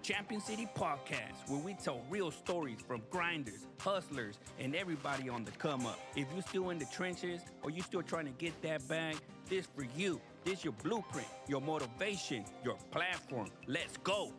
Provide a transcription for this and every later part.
Champion City Podcast, where we tell real stories from grinders, hustlers, and everybody on the come up. If you're still in the trenches or you're still trying to get that bag, this for you. This your blueprint, your motivation, your platform. Let's go.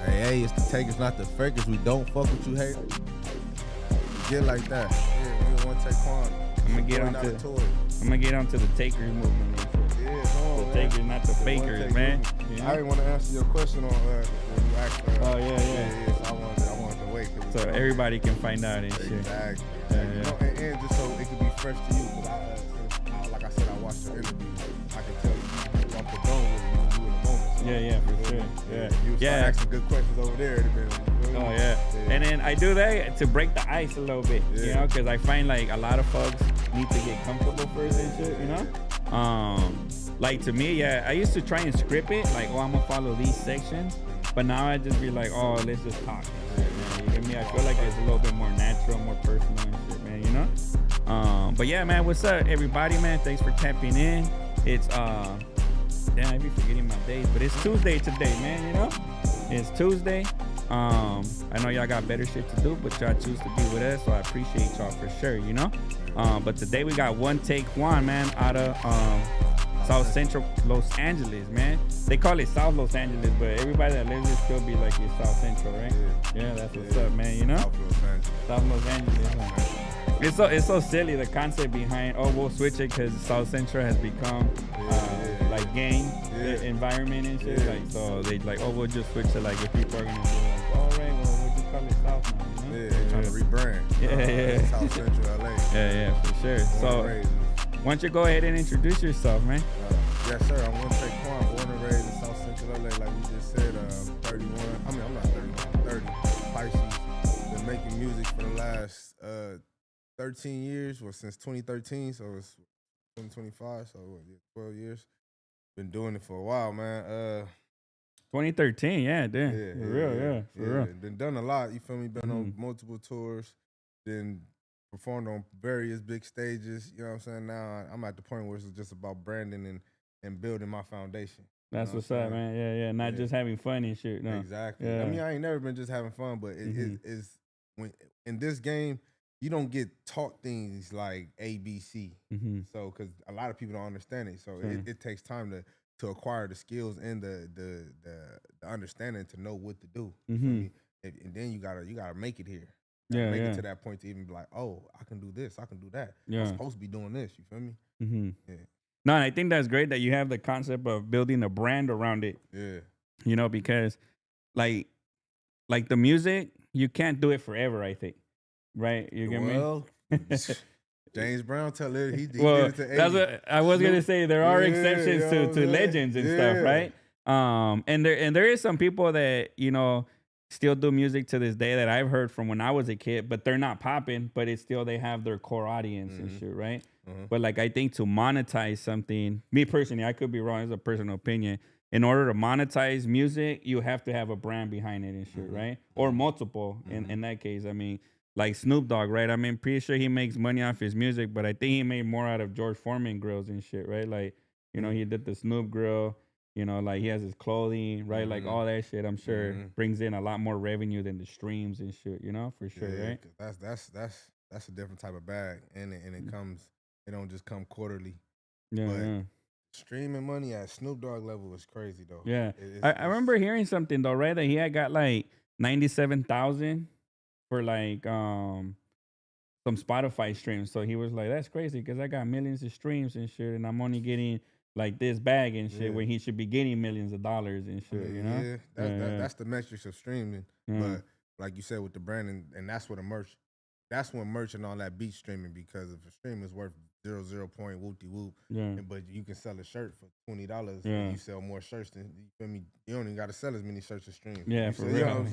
Hey, it's the takers, not the fakers. We don't fuck with you, haters. Get like that. Yeah, we don't want to take Quan. I'm gonna get onto the takers movement and shit. Yeah, the takers, not the fakers, man. I didn't want to answer your question on when you asked. Oh yeah. So I wanted to wait. LA. So everybody can find out and shit. Exactly. Yeah, You know, and just so it could be fresh to you, because like I said, I watched your interview. I can tell you off the dome with you in the moment. So, Yeah, for sure. Yeah. You start asking good questions over there. Oh yeah. And then I do that to break the ice a little bit, you know, because I find like a lot of folks need to get comfortable first and shit, you know. Like to me, I used to try and script it, like, oh, I'm gonna follow these sections, but now I just be like, oh, let's just talk. Man, you get me? I feel like it's a little bit more natural, more personal and shit, man, you know. But yeah, man, what's up, everybody, man? Thanks for tapping in. It's damn, I be forgetting my days, but it's Tuesday today, man. You know, it's Tuesday. I know y'all got better shit to do, but y'all choose to be with us, so I appreciate y'all for sure, you know. But today we got One Take Juan, man, out of South Central Los Angeles, man. They call it South Los Angeles, but everybody that lives there still be like it's South Central, right? Yeah, that's what's up, man, you know. South Los Angeles, man. It's so silly, the concept behind, oh, we'll switch it because South Central has become like gang environment and shit. Like, so they like, oh, we'll just switch to like, if people are gonna be like, all right, well, we'll just call it South now, you know? They're trying to rebrand. South Central LA. Yeah, for sure. So why don't you go ahead and introduce yourself, man? Yes, sir. I'm One Take Juan, born and raised in South Central LA, like we just said. 31. I mean, I'm not 31. I'm 30. Pisces. Been making music for the last 13 years, well, since 2013, so it's 2025, so 12 years. Been doing it for a while, man. 2013, for real. Been done a lot, you feel me? Been on multiple tours, then performed on various big stages, you know what I'm saying? Now I'm at the point where it's just about branding and building my foundation. That's what's up, man. Yeah. Not just having fun and shit. No. Exactly. Yeah. I mean, I ain't never been just having fun, but it's when in this game, you don't get taught things like ABC. So, because a lot of people don't understand it. So it takes time to acquire the skills and the understanding to know what to do. And then you gotta make it here. Make it to that point to even be like, oh, I can do this, I can do that. I'm supposed to be doing this. You feel me? Yeah. No, and I think that's great that you have the concept of building a brand around it. Yeah. You know, because like the music, you can't do it forever, I think. Right? You get me? James Brown tell it he did it to 80. That's what I was gonna say. There are exceptions to legends and stuff, right? And there is some people that, you know, still do music to this day that I've heard from when I was a kid, but they're not popping, but it's still they have their core audience and shit, right? But like I think to monetize something, me personally, I could be wrong, it's a personal opinion. In order to monetize music, you have to have a brand behind it and shit, right? Or multiple in that case. I mean, like Snoop Dogg, right? I mean, pretty sure he makes money off his music, but I think he made more out of George Foreman grills and shit, right? Like, you know, he did the Snoop grill, you know, like he has his clothing, right? Like all that shit, I'm sure brings in a lot more revenue than the streams and shit, you know, for sure, right? That's a different type of bag, and it comes, it don't just come quarterly. Yeah. Streaming money at Snoop Dogg level is crazy though. Yeah, I remember hearing something though, right? That he had got like 97,000 for like some Spotify streams. So he was like, that's crazy because I got millions of streams and shit, and I'm only getting like this bag and shit when he should be getting millions of dollars and shit, you know? That's the metrics of streaming. But like you said with the branding, and that's what that's when merch and all that beat streaming, because if a stream is worth 0 point whoopty whoop, but you can sell a shirt for $20 and you sell more shirts than, you feel me? You don't even got to sell as many shirts as streams. Yeah, for real. You know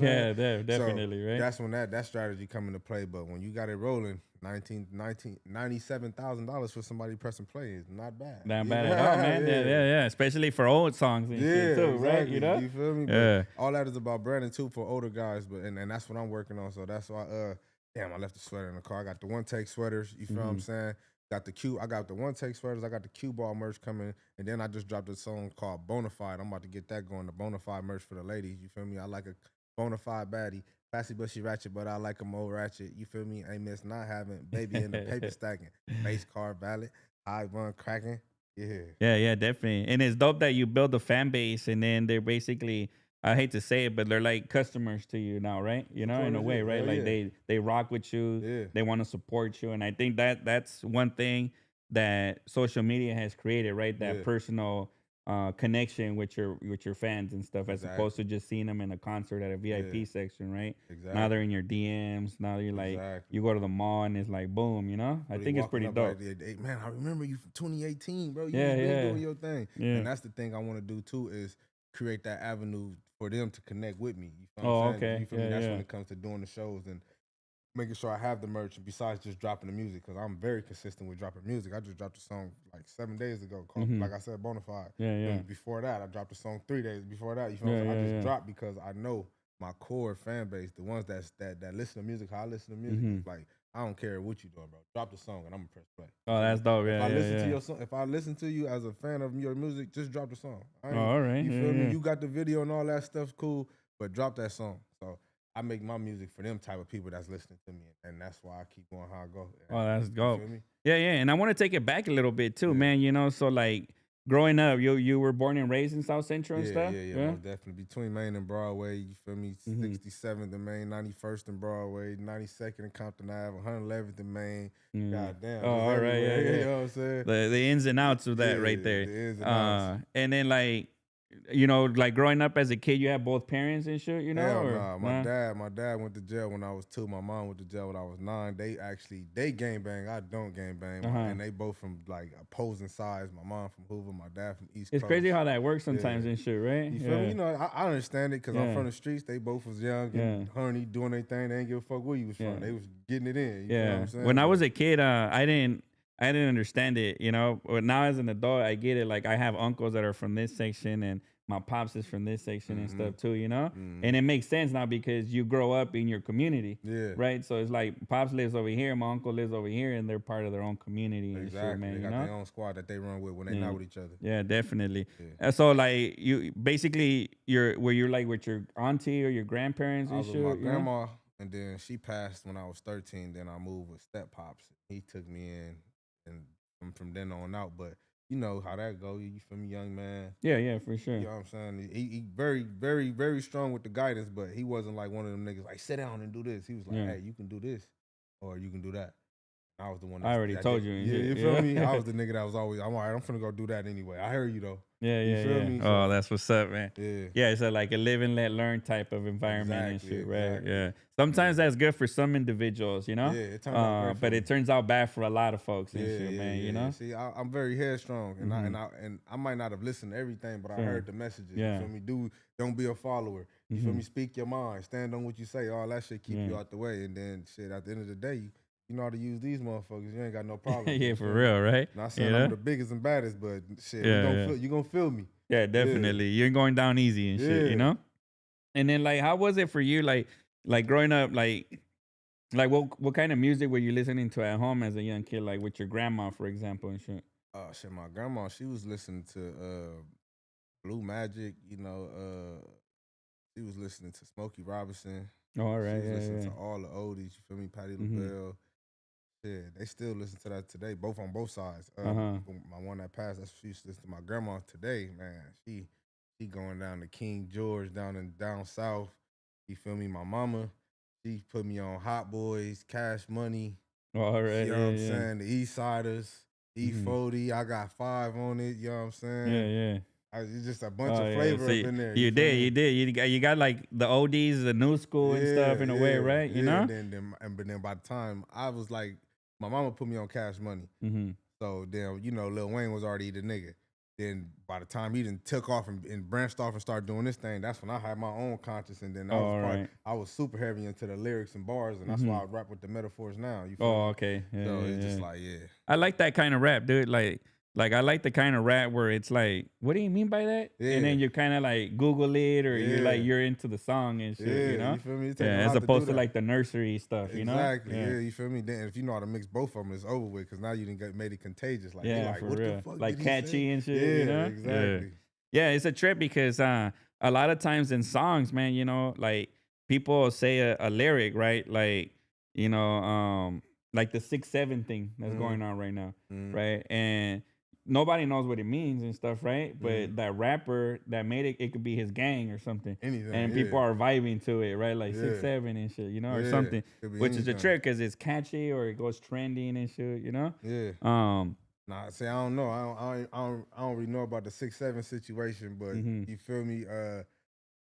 definitely, so right? That's when that strategy come into play. But when you got it rolling, $97,000 for somebody pressing play is not bad. Not bad at all, man. Yeah. Especially for old songs and shit too, exactly. right? You know? You feel me? But all that is about branding too for older guys, but and that's what I'm working on. So that's why damn, I left the sweater in the car. I got the One Take sweaters, you feel what I'm saying? I got the One Take sweaters, I got the cue ball merch coming, and then I just dropped a song called Bonafide. I'm about to get that going, the Bonafide merch for the ladies, you feel me? I like a Bonafide baddie. Classy but she ratchet, but I like 'em old ratchet. You feel me? Ain't miss not having baby in the paper stacking. Bass car ballad, high bun cracking. Yeah, definitely. And it's dope that you build a fan base, and then they're basically, I hate to say it, but they're like customers to you now, right? You know, in a way, right? Like they rock with you. They want to support you, and I think that's one thing that social media has created, right? That personal connection with your fans and stuff, as opposed to Exactly. just seeing them in a concert at a Yeah. VIP section, right? Now they're Exactly. in your DMs. Now you're like, Exactly. you go to the mall and it's like, boom, you know. I Really think it's walking pretty up like, dope. hey, man, I remember you from 2018, bro. You was Yeah, been yeah, doing your thing. yeah. And that's the thing I want to do too is create that avenue for them to connect with me. You feel what I'm Oh, saying? okay. You feel me? Yeah, That's when yeah. it comes to doing the shows and making sure I have the merch besides just dropping the music because I'm very consistent with dropping music. I just dropped a song like 7 days ago called, Mm-hmm. like I said, Bonafide. Yeah, yeah. And before that, I dropped a song 3 days before that. You feel what Yeah, I'm saying? I yeah, just yeah. dropped because I know my core fan base, the ones that listen to music, how I listen to music, Mm-hmm. is like I don't care what you doing, bro. Drop the song and I'm gonna press play. You Oh, feel that's me? dope. If Yeah, I yeah, listen to yeah. your song, if I listen to you as a fan of your music, just drop the song. I Oh, ain't, all right. you Yeah, feel me? yeah. You got the video and all that stuff, cool, but drop that song. So I make my music for them type of people that's listening to me, and that's why I keep going how I go. Oh, that's You dope. feel me? Yeah, yeah. And I want to take it back a little bit too, Yeah. man. You know, so like growing up, you were born and raised in South Central and Yeah, stuff. yeah, yeah, Yeah. most definitely. Between Main and Broadway, you feel me? Mm-hmm. 67th and Main, 91st and Broadway, 92nd and Compton Ave, 111th and Main. Yeah. God damn, Oh, just all right. Yeah, everywhere. You yeah. know what I'm saying? The ins and outs of that right Yeah, there. the ins and outs. And then like, you know, like growing up as a kid, you had both parents and shit, you know, Hell or nah. nah? My dad went to jail when I was 2. My mom went to jail when I was 9. They gang bang. I don't gang bang. Uh-huh. And they both from like opposing sides. My mom from Hoover, my dad from East It's Coast. crazy how that works Yeah. sometimes and shit, right? You feel me? Yeah. You know, I understand it because I'm Yeah. from the streets. They both was young Yeah. and horny, doing their thing. They didn't give a fuck where you was Yeah. from. They was getting it in. You feel what Yeah. I'm saying? When I was But a kid, I didn't understand it, you know. But now as an adult, I get it. Like I have uncles that are from this section, and my pops is from this section and stuff too, you know. And it makes sense now because you grow up in your community, yeah, right? So it's like pops lives over here, my uncle lives over here, and they're part of their own community and shit, exactly. man. They You got know. their own squad that they run with when they Yeah. not with each other. Yeah, definitely. Yeah. So like you basically were you like with your auntie or your grandparents I and was with my shit, you know? grandma, and then she passed when I was 13. Then I moved with step pops. He took me in, and from then on out. But you know how that go. You feel me, young man? Yeah, yeah, for You sure. know what I'm saying? He very, very, very strong with the guidance, but he wasn't like one of them niggas like sit down and do this. He was like, Yeah. hey, you can do this, or you can do that. I was the one I already that did. told you and Yeah, shit. you feel me? I Yeah. was the nigga that was always, I'm all right, I'm finna go do that anyway. I heard you though. Yeah, You yeah, feel yeah. me? Oh, So, that's what's up, man. yeah. Yeah, it's a, like a live and let learn type of environment and Exactly, shit, right? exactly. Yeah. Sometimes that's good for some individuals, you know. Yeah, it turned out great for But me. it turns out bad for a lot of folks and Yeah, shit, yeah, man. yeah, You yeah. know. See, I'm very headstrong, and Mm-hmm. I might not have listened to everything, but I Sure. heard the messages. Yeah. You feel me? Don't be a follower. You feel Mm-hmm. me? Speak your mind. Stand on what you say. All that shit keep Yeah. you out the way, and then shit. At the end of the day, you know how to use these motherfuckers. You ain't got no problem. Yeah, You for feel me? real, right? Not You saying I'm know. the biggest and baddest, but shit, we Yeah, gonna yeah. feel you gonna feel me. Yeah, Yeah, definitely. You're going down easy and shit, you yeah. know? And then like how was it for you like growing up like what kind of music were you listening to at home as a young kid like with your grandma for example and shit? Oh shit, my grandma, she was listening to Blue Magic. You know, she was listening to Smokey Robinson. Oh, all She right, was yeah, listening yeah. to all the oldies. You feel me? Patti Mhm. LaBelle. Yeah, they still listen to that today, both on both sides. Uh-huh. My one that passed, that's she used to listen to my grandma today, man. She going down to King George down south. You feel me? My mama, she put me on Hot Boys, Cash Money. Oh, all right, You know what yeah, I'm yeah. saying? The East Siders, Mhm. E40. I got 5 on it. You know what I'm Yeah, saying? yeah. It's just a bunch Oh of yeah. flavor So up in there. you You feel did, me? you did. You got like the ODs, the new school and stuff Yeah, in a way, yeah, right? You yeah. know? But then by the time I was like, my mama put me on Cash Money. Mhm. So then, you know, Lil Wayne was already the nigga. Then by the time he done took off and branched off and started doing this thing, that's when I had my own conscience. And then Oh, all right. I was super heavy into the lyrics and bars, and that's why I rap with the metaphors now. You feel Oh, me? okay. Yeah, So yeah, it's just yeah. like, yeah. I like that kind of rap, dude. Like I like the kind of rap where it's like, what do you mean by that? And Yeah. then you kind of like Google it, or Yeah. you're into the song and shit, you Yeah, know? you feel me? It take a Yeah, as lot to do opposed to that. like the nursery stuff, you know? Exactly. Yeah, you feel me? Then if you know how to mix both of them, it's over with because now you didn't made it contagious. Like, they Yeah, like, for what the real. fuck Like did he say? catchy and shit, you Yeah, know? Yeah. exactly. Yeah, it's a trip because a lot of times in songs, man, you know, like people say a lyric, right? Like, you know, like the 6-7 thing that's Mhm. going on right now, Mhm. right? And nobody knows what it means and stuff, right? Mhm. But that rapper that made it, it could be his gang or something. Anything. And people Yeah. are vibing to it, right? Like Yeah. 6-7 and shit, you know, or Yeah. something, Could be which is a anything. trip because it's catchy or it goes trending and shit, you know? Yeah. Um, Nah, see, I don't know. I don't really know about the 6'7" situation, but Mm-hmm. you feel me?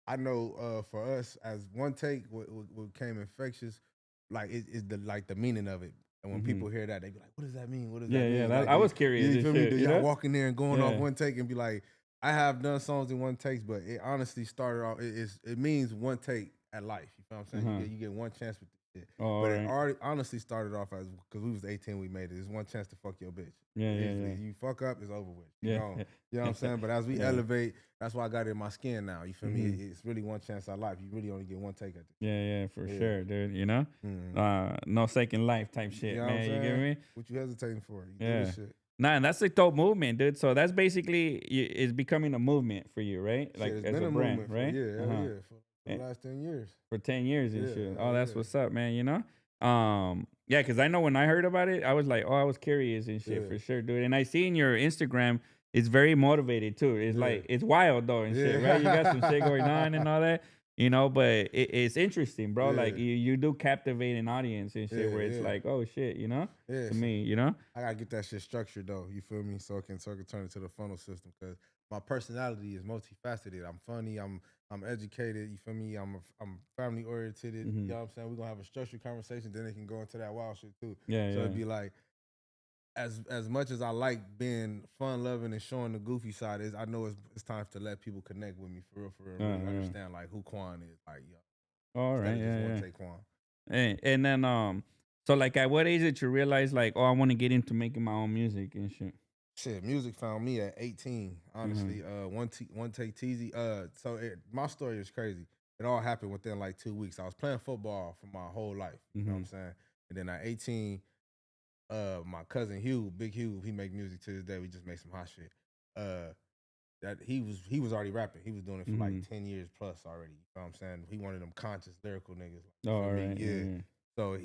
I know for us as one take, what came infectious, like is the like the meaning of it. And when Mm-hmm. people hear that, they be like, "What does that mean? What does that Yeah, yeah. mean?" That, Like, I was curious you and feel me? shit. Do You y'all know? walk in there and going off Yeah. one take and be like, "I have done songs in one takes, but it honestly started off. It means one take at life. You feel what I'm saying? Uh-huh. You get one chance with this shit. Oh, But all it right. already honestly started off as because we was 18, we made it. It's one chance to fuck your bitch. Yeah, yeah, Easily, yeah. you fuck up, it's over with. You Yeah. gone. You know what I'm saying? But as we Yeah. elevate, that's why I got it in my skin now. You feel me? Mm-hmm. It's really one chance at life. You really only get one take at this. Yeah, yeah, for Yeah. sure, dude. You know? Mm. No second life type You shit, know what I'm man. You get saying? me? What you hesitating for? You do Yeah. this shit. Nah, and that's a dope movement, dude. So that's basically it's becoming a movement for you, right? Shit, Like it's as been a a brand, movement for right? hell Uh-huh. yeah, for the last 10 years. For 10 years and Yeah, shit. Oh, hell that's yeah. what's up, man, you know? Yeah, because I know when I heard about it, I was like, oh, I was curious and shit Yeah. for sure, dude. And I see in your Instagram, it's very motivated too. It's Yeah. like it's wild though and shit, Yeah. right? You got some shit going on and all that, you know, but it's interesting, bro. Like Yeah. you do captivate an audience and shit Yeah, where it's yeah. like, oh shit, you know? Yeah, To shit. me, you know? I gotta get that shit structured though. You feel me? So it can turn it to the funnel system because my personality is multifaceted. I'm funny. I'm educated. You feel me? I'm family oriented. You Mm-hmm. know what I'm saying? We're gonna have a structured conversation. Then it can go into that wild shit too. Yeah, So yeah. it'd be like as much as I like being fun loving and showing the goofy side is, I know it's time to let people connect with me for real, and really Yeah. understand like who Quan is. Like, yo, All instead right, of just yeah, one yeah. take Quan. And then so like at what age did you realize like, oh, I want to get into making my own music and shit? Shit, music found me at 18. Honestly, one take teasy. My story is crazy. It all happened within like 2 weeks. I was playing football for my whole life. You know what I'm saying? And then at 18, my cousin Hugh, Big Hugh, he make music to this day. We just make some hot shit. That he was already rapping. He was doing it for like 10 years plus already. You know what I'm saying? He one of them conscious lyrical niggas. Oh, You all feel me? right, Yeah. yeah. So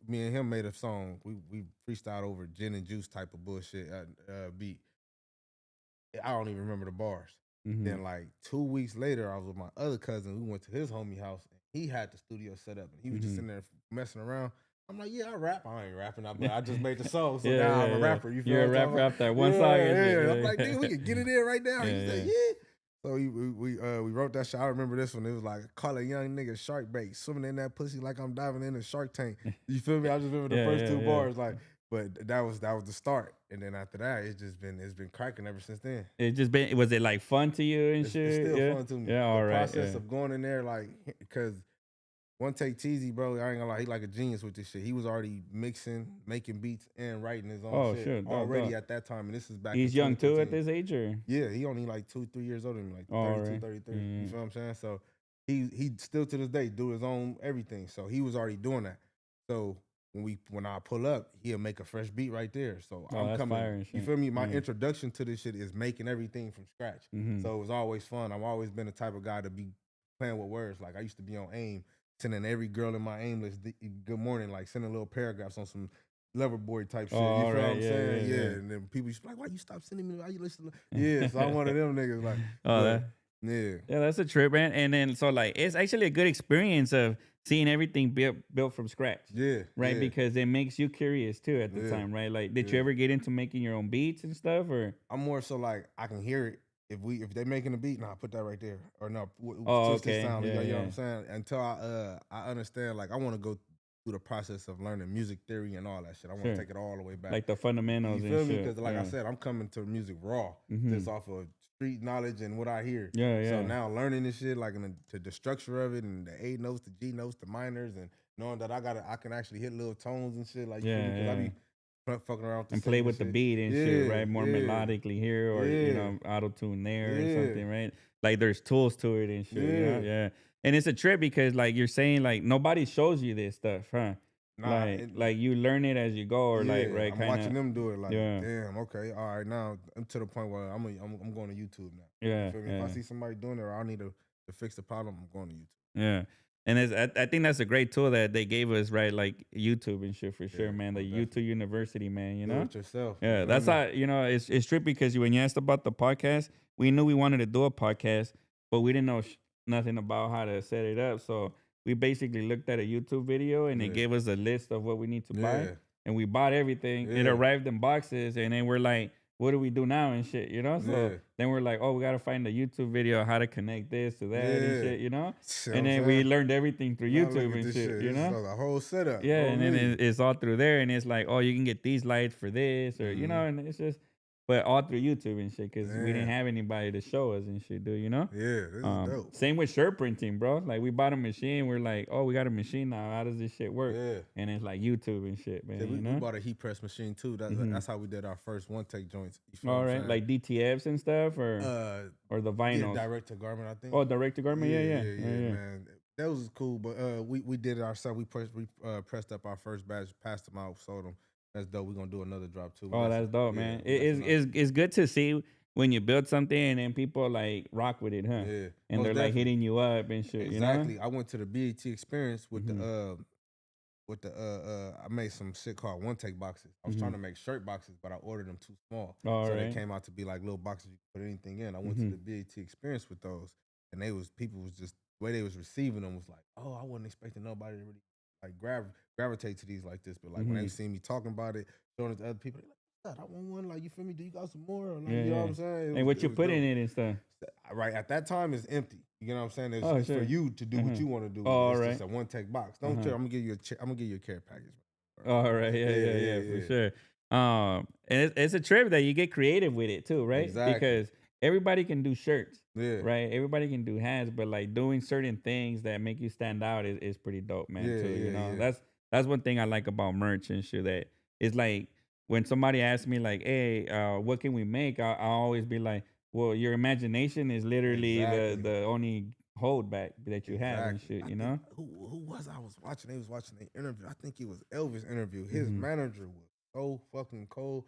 me and him made a song. We freestyled over gin and juice type of bullshit beat. I don't even remember the bars. Mm-hmm. Then like 2 weeks later, I was with my other cousin. We went to his homie house and he had the studio set up and he was just in there messing around. I'm like, yeah, I rap. I ain't rapping, but I just made the song, so now I'm a rapper. You feel You're a what I'm rapper talking after about? one song. Yeah. I'm like, nigga, we can get it in right now. Yeah, He said, yeah. So we wrote that shit. I remember this one. It was like, call a young nigga shark bait, swimming in that pussy like I'm diving in a shark tank. You feel me? I just remember the first two bars, like. But that was the start, and then after that, it's been cracking ever since then. Was it like fun to you and shit? It's still fun to me. Yeah, all the right. process of going in there, like, because one take Teasy, bro, I ain't gonna lie, he like a genius with this shit. He was already mixing, making beats, and writing his own shit already at that time. And this is back. He's young too at this age, or yeah, he only like 2-3 years older than me, like 32, 33. You feel what I'm saying? So he still to this day do his own everything. So he was already doing that. So when I pull up, he'll make a fresh beat right there. So I'm coming. You feel me? My introduction to this shit is making everything from scratch. So it was always fun. I've always been the type of guy to be playing with words. Like I used to be on AIM, sending every girl in my AIM list good morning, like sending little paragraphs on some lover boy type shit. You feel what I'm saying? Yeah. And then people used to be like, why you stop sending me? Why you listen? Yeah. So I'm one of them niggas. Like, yeah, that's a trip, man. And then so like it's actually a good experience of seeing everything built from scratch. Yeah. Right, yeah. because it makes you curious too at the time, right? Like, did you ever get into making your own beats and stuff, or? I'm more so like I can hear it. If they making a beat, nah, put that right there. Or no, twist this sound. You know what I'm saying? Until I understand, like I want to go through the process of learning music theory and all that shit. I want to take it all the way back. Like the fundamentals. You feel and me? shit. Because like I said, I'm coming to music raw, just off of street knowledge and what I hear. So now learning this shit, like the structure of it and the A notes, the G notes, the minors, and knowing that I can actually hit little tones and shit. Like, because I be fucking around with and play with the beat and shit, right? More melodically here, or you know, auto tune there or something, right? Like there's tools to it and shit. Yeah. And it's a trip because like you're saying, like nobody shows you this stuff, huh? Nah, like you learn it as you go, or like right. I'm watching them do it. Like, damn, okay, all right. Now I'm to the point where I'm going to YouTube now. Yeah. You feel me? If I see somebody doing it, or I need to fix the problem, I'm going to YouTube. Yeah. And I think that's a great tool that they gave us, right? Like YouTube and shit for sure, man. The YouTube University, man, you know? Do it yourself. Yeah, that's how, you know, it's trippy because when you asked about the podcast, we knew we wanted to do a podcast, but we didn't know nothing about how to set it up. So we basically looked at a YouTube video and it gave us a list of what we need to buy. and we bought everything. It Yeah. arrived in boxes, and then we're like, what do we do now and shit, you know? So Yeah. then we're like, oh, we gotta find a YouTube video how to connect this to that and Yeah. shit, you know? See what And I'm then we saying? learned everything through Now look YouTube at and this shit, you This know? is a whole setup. Yeah, and then Holy. it's all through there, and it's like, oh, you can get these lights for this, or you know, and it's just, but all through YouTube and shit, because we didn't Damn. have anybody to show us and shit, dude, you know? Yeah, this is dope. Same with shirt printing, bro. Like we bought a machine, we're like, oh, we got a machine now. How does this shit work? Yeah. And it's like YouTube and shit, man. Yeah, we you know? bought a heat press machine too. That's how we did our first one take joints. You feel All what I'm right, saying? like DTFs and stuff, or the Yeah, vinyls. direct to garment, I think. Oh, direct to garment. Yeah, man. That was cool, but we did it ourselves. We pressed up our first batch, passed them out, sold them. That's dope. We're gonna do another drop too. Oh, that's dope, man. It's good to see when you build something and then people like rock with it, huh? Yeah, And most they're like definitely. hitting you up and shit. Exactly. You know? I went to the BET experience with I made some shit called one take boxes. I was trying to make shirt boxes, but I ordered them too small. So they came out to be like little boxes you could put anything in. I went to the BET experience with those, and people was just the way they was receiving them was like, oh, I wasn't expecting nobody to really like gravitate to these like this, but like when they see me talking about it, showing it to other people, they like, God, I want one. Like, you feel me? Do you got some more? Like, you know what I'm saying? And what you put in it and stuff? Right at that time is empty. You know what I'm saying? It's sure. for you to do what you want to do. Oh, it's right. just a one take box. Don't care. I'm gonna give you a care package. All right, yeah, for sure. And it's a trip that you get creative with it too, right? Exactly. Because everybody can do shirts, Yeah. right? Everybody can do hats, but like doing certain things that make you stand out is pretty dope, man. Yeah, too, you know, yeah. that's one thing I like about merch and shit. That it's like when somebody asks me like, "Hey, what can we make?" I always be like, "Well, your imagination is literally Exactly. the only hold back that you have and shit." You know? Who was I was watching? They was watching the interview. I think it was Elvis' interview. His manager was so fucking cold.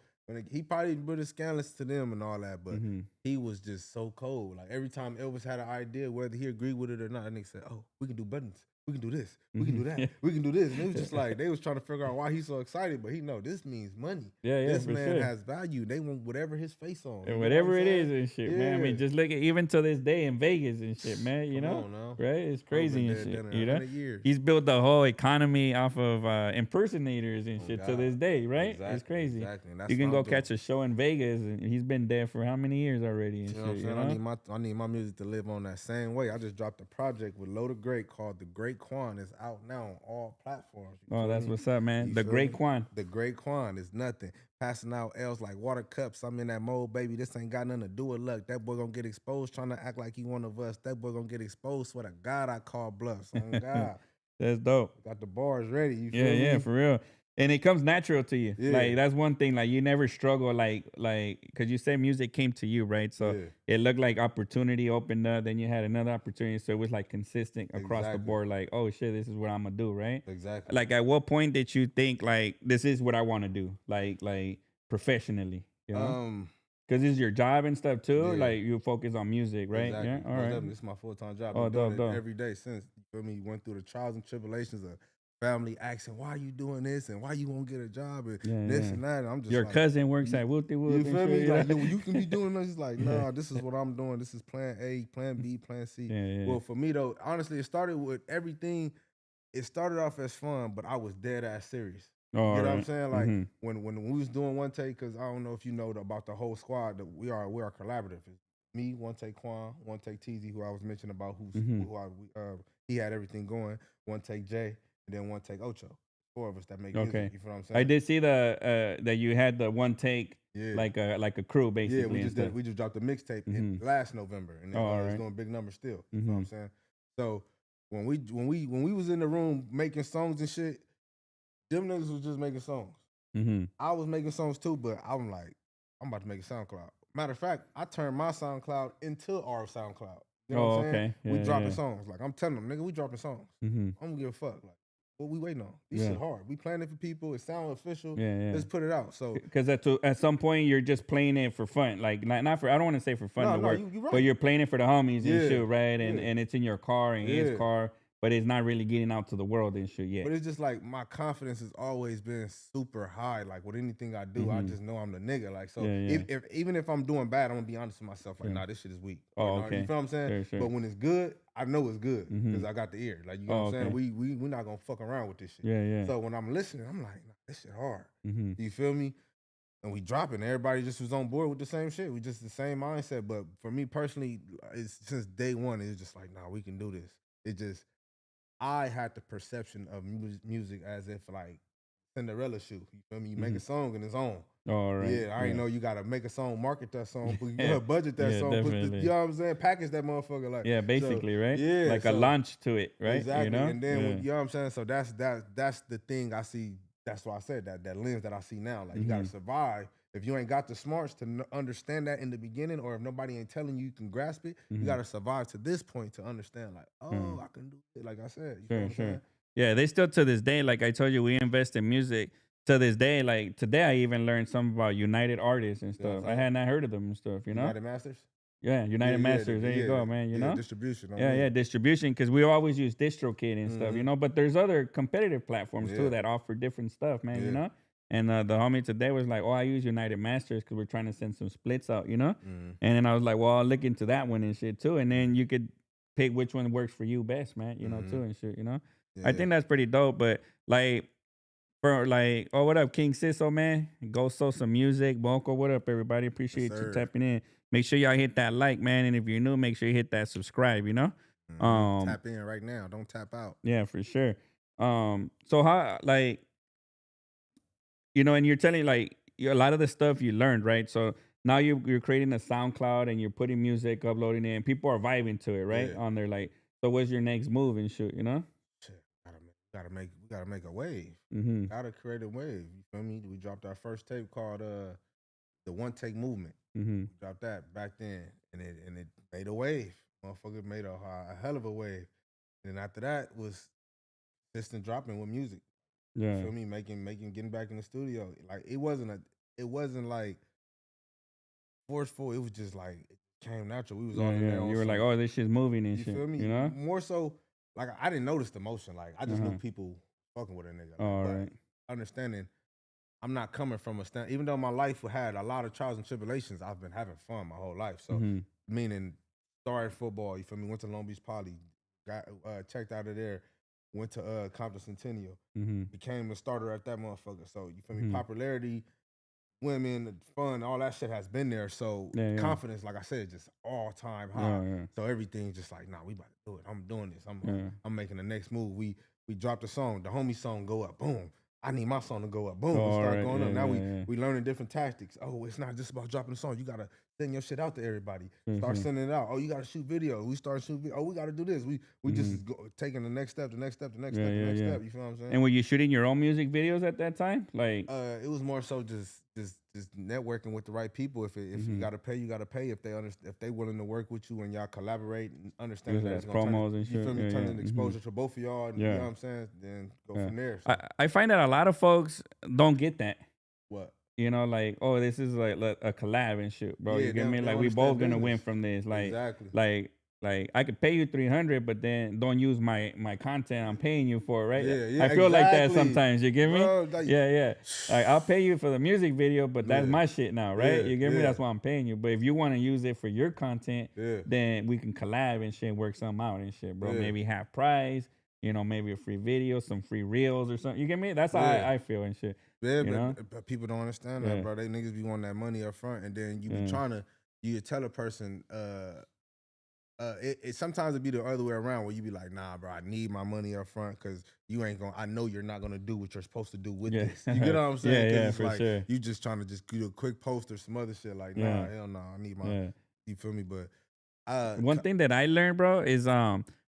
He probably put his scandalous to them and all that, but he was just so cold. Like every time Elvis had an idea, whether he agreed with it or not, and they said, "Oh, we can do buttons. We can do this. We can do that. We can do this." And it was just like they was trying to figure out why he's so excited, but he know this means money. This for man sure. has value. They want whatever his face on. And whatever it is and shit, man. I Yeah. mean, just look at even to this day in Vegas and shit, man. You Come know, on now. right? It's crazy and been shit. there You know, 100 years. he's built the whole economy off of impersonators and shit to God. this day, right? Exactly, It's crazy. exactly. And that's You can what go I'm doing. catch a show in Vegas, and he's been there for how many years already and You know what I'm shit. saying? You know? I need my music to live on that same way. I just dropped a project with Loda Great called The Great Quan. It's out now on all platforms. You Oh, feel that's me? what's up, man. You The feel Great me? Quan. The Great Quan is nothing. Passing out L's like water cups. I'm in that mode, baby. This ain't got nothing to do with luck. That boy gonna get exposed trying to act like he one of us. That boy gonna get exposed. Swear to God, I call bluffs. On God. That's dope. Got the bars ready. You feel Yeah, me? for real. And it comes natural to you. Yeah. Like that's one thing. Like you never struggle. Like because you say music came to you, right? So Yeah. it looked like opportunity opened up. Then you had another opportunity. So it was like consistent across the Exactly. board. Like, oh shit, this is what I'm gonna do, right? Exactly. Like at what point did you think like this is what I want to do? Like professionally, you know? Because this is your job and stuff too. Yeah. Like you focus on music, right? Exactly. Yeah. All Most right. definitely. This is my full-time job. Oh, I've been doing dope. it every day since. You feel me? Went through the trials and tribulations of family asking, why are you doing this? And why you won't get a job? And this and that. And I'm just Your like, cousin works at Wooty Wood. you feel me? Shit, Like, yeah. you can be doing this. It's like, nah, this is what I'm doing. This is plan A, plan B, plan C. Yeah. Well, for me though, honestly, it started with everything. It started off as fun, but I was dead ass serious. Oh, You know what I'm right. saying? Like when we was doing one take, because I don't know if you know about the whole squad that we are collaborative. It's me, one take Quan, one take TZ, who I was mentioning about, he had everything going. One take Jay, and then one take Ocho. 4 of us that make music. You feel what I'm saying? I did see the that you had the one take, Yeah. like a crew basically. Yeah, we and just stuff. we just dropped the mixtape in last November, and all it's right. doing big numbers still. You know what I'm saying? So when we was in the room making songs and shit, them niggas was just making songs. I was making songs too, but I'm like, I'm about to make a SoundCloud. Matter of fact, I turned my SoundCloud into our SoundCloud. You know what I'm saying? Okay. We Yeah, dropping yeah. songs. Like I'm telling them, nigga, we dropping songs. I don't give a fuck. Like, what we waiting on? This shit hard. We playing it for people. It sound official. Yeah. Let's put it out. So Because at some point you're just playing it for fun, like not for. I don't want to say for fun to work, you right. but you're playing it for the homies Yeah. and shit, right? And Yeah. and it's in your car and his Yeah. car, but it's not really getting out to the world and shit yet. But it's just like my confidence has always been super high. Like with anything I do, I Mm-hmm. just know I'm the nigga. Like so, Yeah, yeah. if even if I'm doing bad, I'm gonna be honest with myself. Like, Yeah. nah, this shit is weak. Or Oh, no, you okay. feel what I'm saying? Sure, sure. But when it's good, I know it's good Mm-hmm. because I got the ear. Like you know what Oh, I'm saying? okay. We not gonna fuck around with this shit. Yeah, yeah. So when I'm listening, I'm like, nah, this shit hard. Mm-hmm. You feel me? And we dropping. Everybody just was on board with the same shit. We just the same mindset. But for me personally, it's since day one, it's just like, nah, we can do this. It just I had the perception of music as if like Cinderella shoe. You feel me? You make Mm-hmm. a song and it's on. All right. Yeah, I ain't know you gotta make a song, market that song, Yeah. budget that Yeah, song, put the, definitely. you know what I'm saying, package that motherfucker like. Yeah, So basically, right? yeah, Like a so launch to it, right? exactly. You know? And then Yeah. when, you know what I'm saying. So that's the thing I see. That's why I said that lens that I see now. Like you gotta Mm-hmm. survive. If you ain't got the smarts to understand that in the beginning, or if nobody ain't telling you can grasp it, you Mm-hmm. gotta survive to this point to understand. Like, Mm. oh, I can do it. Like I said, you feel Sure, what I'm sure. saying? Yeah, they still to this day, like I told you, we invest in music to this day. Like today, I even learned something about United Artists and You know what stuff. I'm I saying? had not heard of them and stuff, you know? United Masters. Yeah, Yeah, United yeah, Masters. There you yeah, go, man, you know? distribution. Yeah, yeah, distribution, because we always use DistroKid and stuff, you Mhm. know? But there's other competitive platforms too Yeah, that offer different stuff, man, you yeah. know? And the homie today was like, oh, I use United Masters because we're trying to send some splits out, you know? Mhm. And then I was like, well, I'll look into that one and shit too. And then you could pick which one works for you best, man, you know, too, Mhm. and shit, you know? I Yeah, think that's pretty dope. But like, for like, oh, what up, King Siso, man? Go sow some music. Bonko, what up, everybody? yes, Appreciate you sir. tapping in. Make sure y'all hit that like, man. And if you're new, make sure you hit that subscribe, you know? Um, Tap in right now. Don't tap out. yeah, for sure. So how like, you know, and you're telling like a lot of the stuff you learned, right? So now you're creating a SoundCloud and you're putting music, uploading it, and people are vibing to it, right? Yeah. On there, like, so what's your next move and shit, you know? Shit, we gotta make a wave. Mm-hmm. Gotta create a wave. You feel me? We dropped our first tape called the One Take Movement. Mm-hmm. We dropped that back then, and it made a wave. Motherfucker made a hell of a wave. And then after that was consistent dropping with music. You Yeah. feel me? Making getting back in the studio. Like it wasn't like forceful. It was just like it came natural. We was all Yeah, in yeah. there on You were like, some. oh, this shit's moving and You shit, feel me? you know? More so, like I didn't notice the motion. Like I just knew Uh-huh. people fucking with a nigga. Like, All but right. understanding, I'm not coming from a stand. Even though my life had a lot of trials and tribulations, I've been having fun my whole life. So Mm-hmm. meaning started football. You feel me? Went to Long Beach Poly, got checked out of there. Went to Compton Centennial. Mm-hmm. Became the starter at that motherfucker. So you feel me? Mm-hmm. Popularity, women, fun, all that shit has been there. So Yeah, yeah. confidence, like I said, just all time high. Yeah, yeah. So everything's just like, nah, we about to do it. I'm doing this. Yeah. I'm making the next move. We dropped a song. The homie song go up. Boom. I need my song to go up. Boom. We All start right. going Yeah, up. Now yeah. we learning different tactics. Oh, it's not just about dropping a song. You gotta send your shit out to everybody. Sure, Start sure. sending it out. Oh, you gotta shoot video. We start shooting video. Oh, we gotta do this. We Mhm. just taking the next step, the next step, the next Yeah, step, the yeah, next yeah. step. You feel what I'm saying? And were you shooting your own music videos at that time? Like, It was more so just networking with the right people. If you Mhm. gotta pay, you gotta pay. If they willing to work with you and y'all collaborate and use understanding it that as it's gonna turn, promos and you shit. feel me, Yeah, turn yeah. into Mhm. exposure to both of y'all. And, you Yeah. know what I'm saying? Then go Yeah. from there. So, I find that a lot of folks don't get that. what? You know, like, oh, this is like a collab and shit, bro. Yeah, You get they me? don't Like, we understand both gonna win business. from this. Exactly. Like I could pay you 300, but then don't use my content I'm paying you for, right? Yeah, yeah, I feel like that exactly. sometimes. You get me? Bro, like, Yeah, yeah. Like I'll pay you for the music video, but that's Yeah. my shit now, right? Yeah, You get me? yeah. That's why I'm paying you. But if you want to use it for your content, Yeah. then we can collab and shit, work something out and shit, bro. Yeah. Maybe half price, you know, maybe a free video, some free reels or something. You get me? That's how Yeah. I feel and shit. Yeah, You know? but people don't understand Yeah. that, bro. They niggas be wanting that money up front, and then you be Yeah. trying to tell a person, it sometimes it be the other way around where you be like, nah, bro, I need my money up front because you ain't gonna. I know you're not gonna do what you're supposed to do with Yeah. this. You get what I'm saying? Yeah, 'Cause yeah, it's for like sure. you just trying to just do a quick post or some other shit. Like, nah, Yeah. hell no, I need my. Yeah. You feel me? But One thing that I learned, bro, is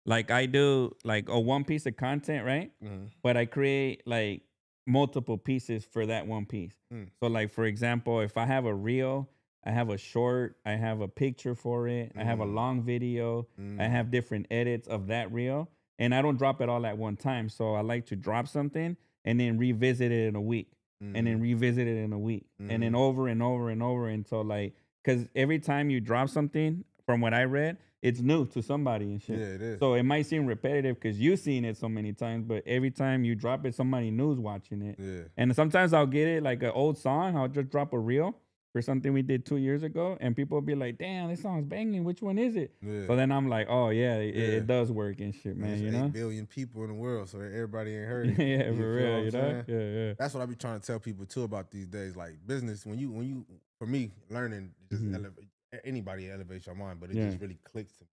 like I do like a one piece of content, right? Mhm. But I create like multiple pieces for that one piece. Mm. So like for example, if I have a reel, I have a short, I have a picture for it, I have a Mm. long video, I Mm. have different edits of that reel, and I don't drop it all at one time. So I like to drop something and then revisit it in a week. And then Mhm. revisit it in a week. And then Mhm. over and over and over until like, because every time you drop something, from what I read, it's new to somebody and shit. Yeah, it is. So it might seem repetitive because you've seen it so many times, but every time you drop it, somebody new's watching it. Yeah. And sometimes I'll get it like an old song. I'll just drop a reel for something we did 2 years ago, and people will be like, "Damn, this song's banging. Which one is it?" Yeah. So then I'm like, "Oh yeah, Yeah. it does work and shit, man. There's You 8 know? billion people in the world, so everybody ain't heard it. Yeah, You for feel real. what I'm You know? saying? Yeah, yeah. That's what I be trying to tell people too about these days. Like business, when you for me, learning just Mhm. elevate anybody elevates your mind, but it Yeah. just really clicks to me.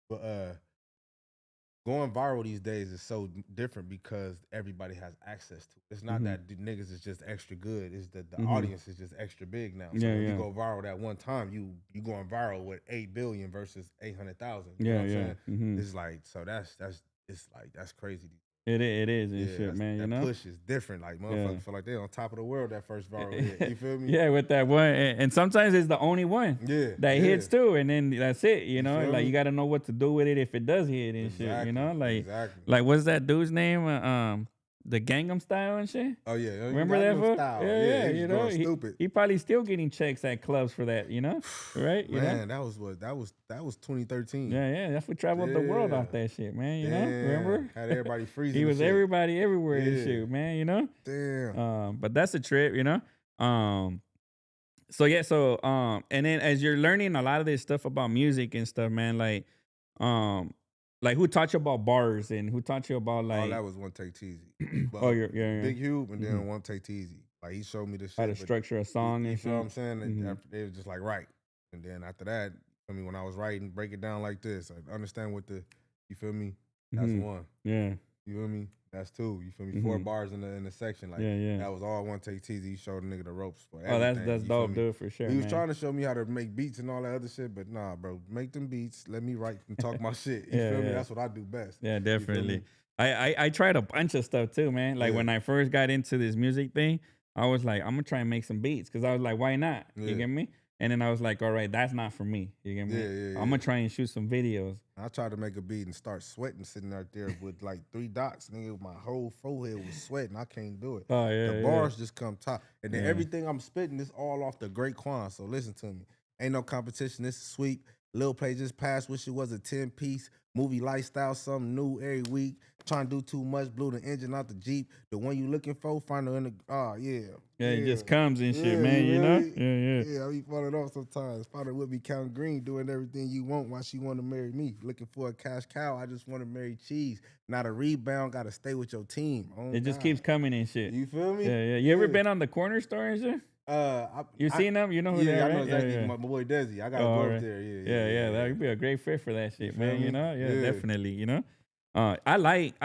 But going viral these days is so different because everybody has access to it. It's not Mhm. that the niggas is just extra good. It's that the Mhm. audience is just extra big now. So Yeah, when you yeah. go viral that one time, you going viral with 8 billion versus 800,000. You know Yeah, what I'm yeah. saying? Mhm. It's like so that's it's like that's crazy. It is and Yeah, shit, man. You that know? push is different. Like Yeah. motherfuckers feel like they on top of the world that first viral hit. You feel me? Yeah, with that one, and sometimes it's the only one Yeah, that yeah. hits too, and then that's it. You You know, feel like me? you got to know what to do with it if it does hit and shit. You Exactly. know, Exactly. like what's that dude's name? The Gangnam Style and shit. Oh yeah. Remember that fool? Style. Yeah, Yeah, yeah. he was You know, going stupid. he probably still getting checks at clubs for that. You know, right? You know. Man, that was 2013. Yeah, yeah. That's what traveled the world Yeah. off that shit, man. You know, Damn. remember? Had everybody freezing He and was shit. everybody everywhere and Yeah. shit, man. You know. Damn. But that's a trip, you know. So yeah, and then as you're learning a lot of this stuff about music and stuff, man, um, like who taught you about bars and who taught you about Oh, that like, was One Take Teasy. But oh, yeah, Big Hube and hmm then One Take Teasy. Like he showed me the how to shit, but structure a song you and feel what shit. I'm saying? And Hmm. after they was just like right. And then after that, I mean, when I was writing, break it down like this. I understand what you feel me? That's Hmm. one. Yeah. You feel me? That's two. You feel me? 4 Hmm. bars in the section. Like Yeah, yeah. that was all One Take Teasy. He showed the nigga the ropes for Oh, everything. that's You feel dope, me? dude, for sure, He was man. trying to show me how to make beats and all that other shit, but nah, bro, make them beats. Let me write and talk my shit. You Yeah, feel me? yeah. That's what I do best. Yeah, You feel definitely. me? I tried a bunch of stuff too, man. Like Yeah. when I first got into this music thing, I was like, I'm gonna try and make some beats because I was like, why not? You Yeah. get me? And then I was like, all right, that's not for me. You get me? Yeah, yeah, I'm gonna yeah. try and shoot some videos. I tried to make a beat and start sweating sitting out there with like 3 dots. Nigga, my whole forehead was sweating. I can't do it. Oh yeah, The yeah. bars just come top. And then Yeah. everything I'm spitting is all off the great Quan. So listen to me. Ain't no competition. This is sweep. Lil Play just passed. Wish it was a 10-piece. Movie lifestyle, something new every week. Trying to do too much. Blew the engine out the Jeep. The one you looking for, find her in the. Oh, yeah. Yeah, it just comes and shit, Yeah, man. You know? really? Yeah, yeah. Yeah, I be falling off sometimes. Father would be counting green, doing everything you want while she want to marry me. Looking for a cash cow, I just want to marry cheese. Not a rebound, gotta stay with your team. Oh, It just God. keeps coming and shit. You feel me? Yeah, yeah. You ever been on the corner store and shit? You seen them? You know who they Yeah, are? I know Right? exactly. Yeah, yeah. My boy Desi. I gotta Oh, go alright. up there. Yeah, that would be a great fit for that shit, feel man. You me? know? Yeah, Yeah. definitely. You know? I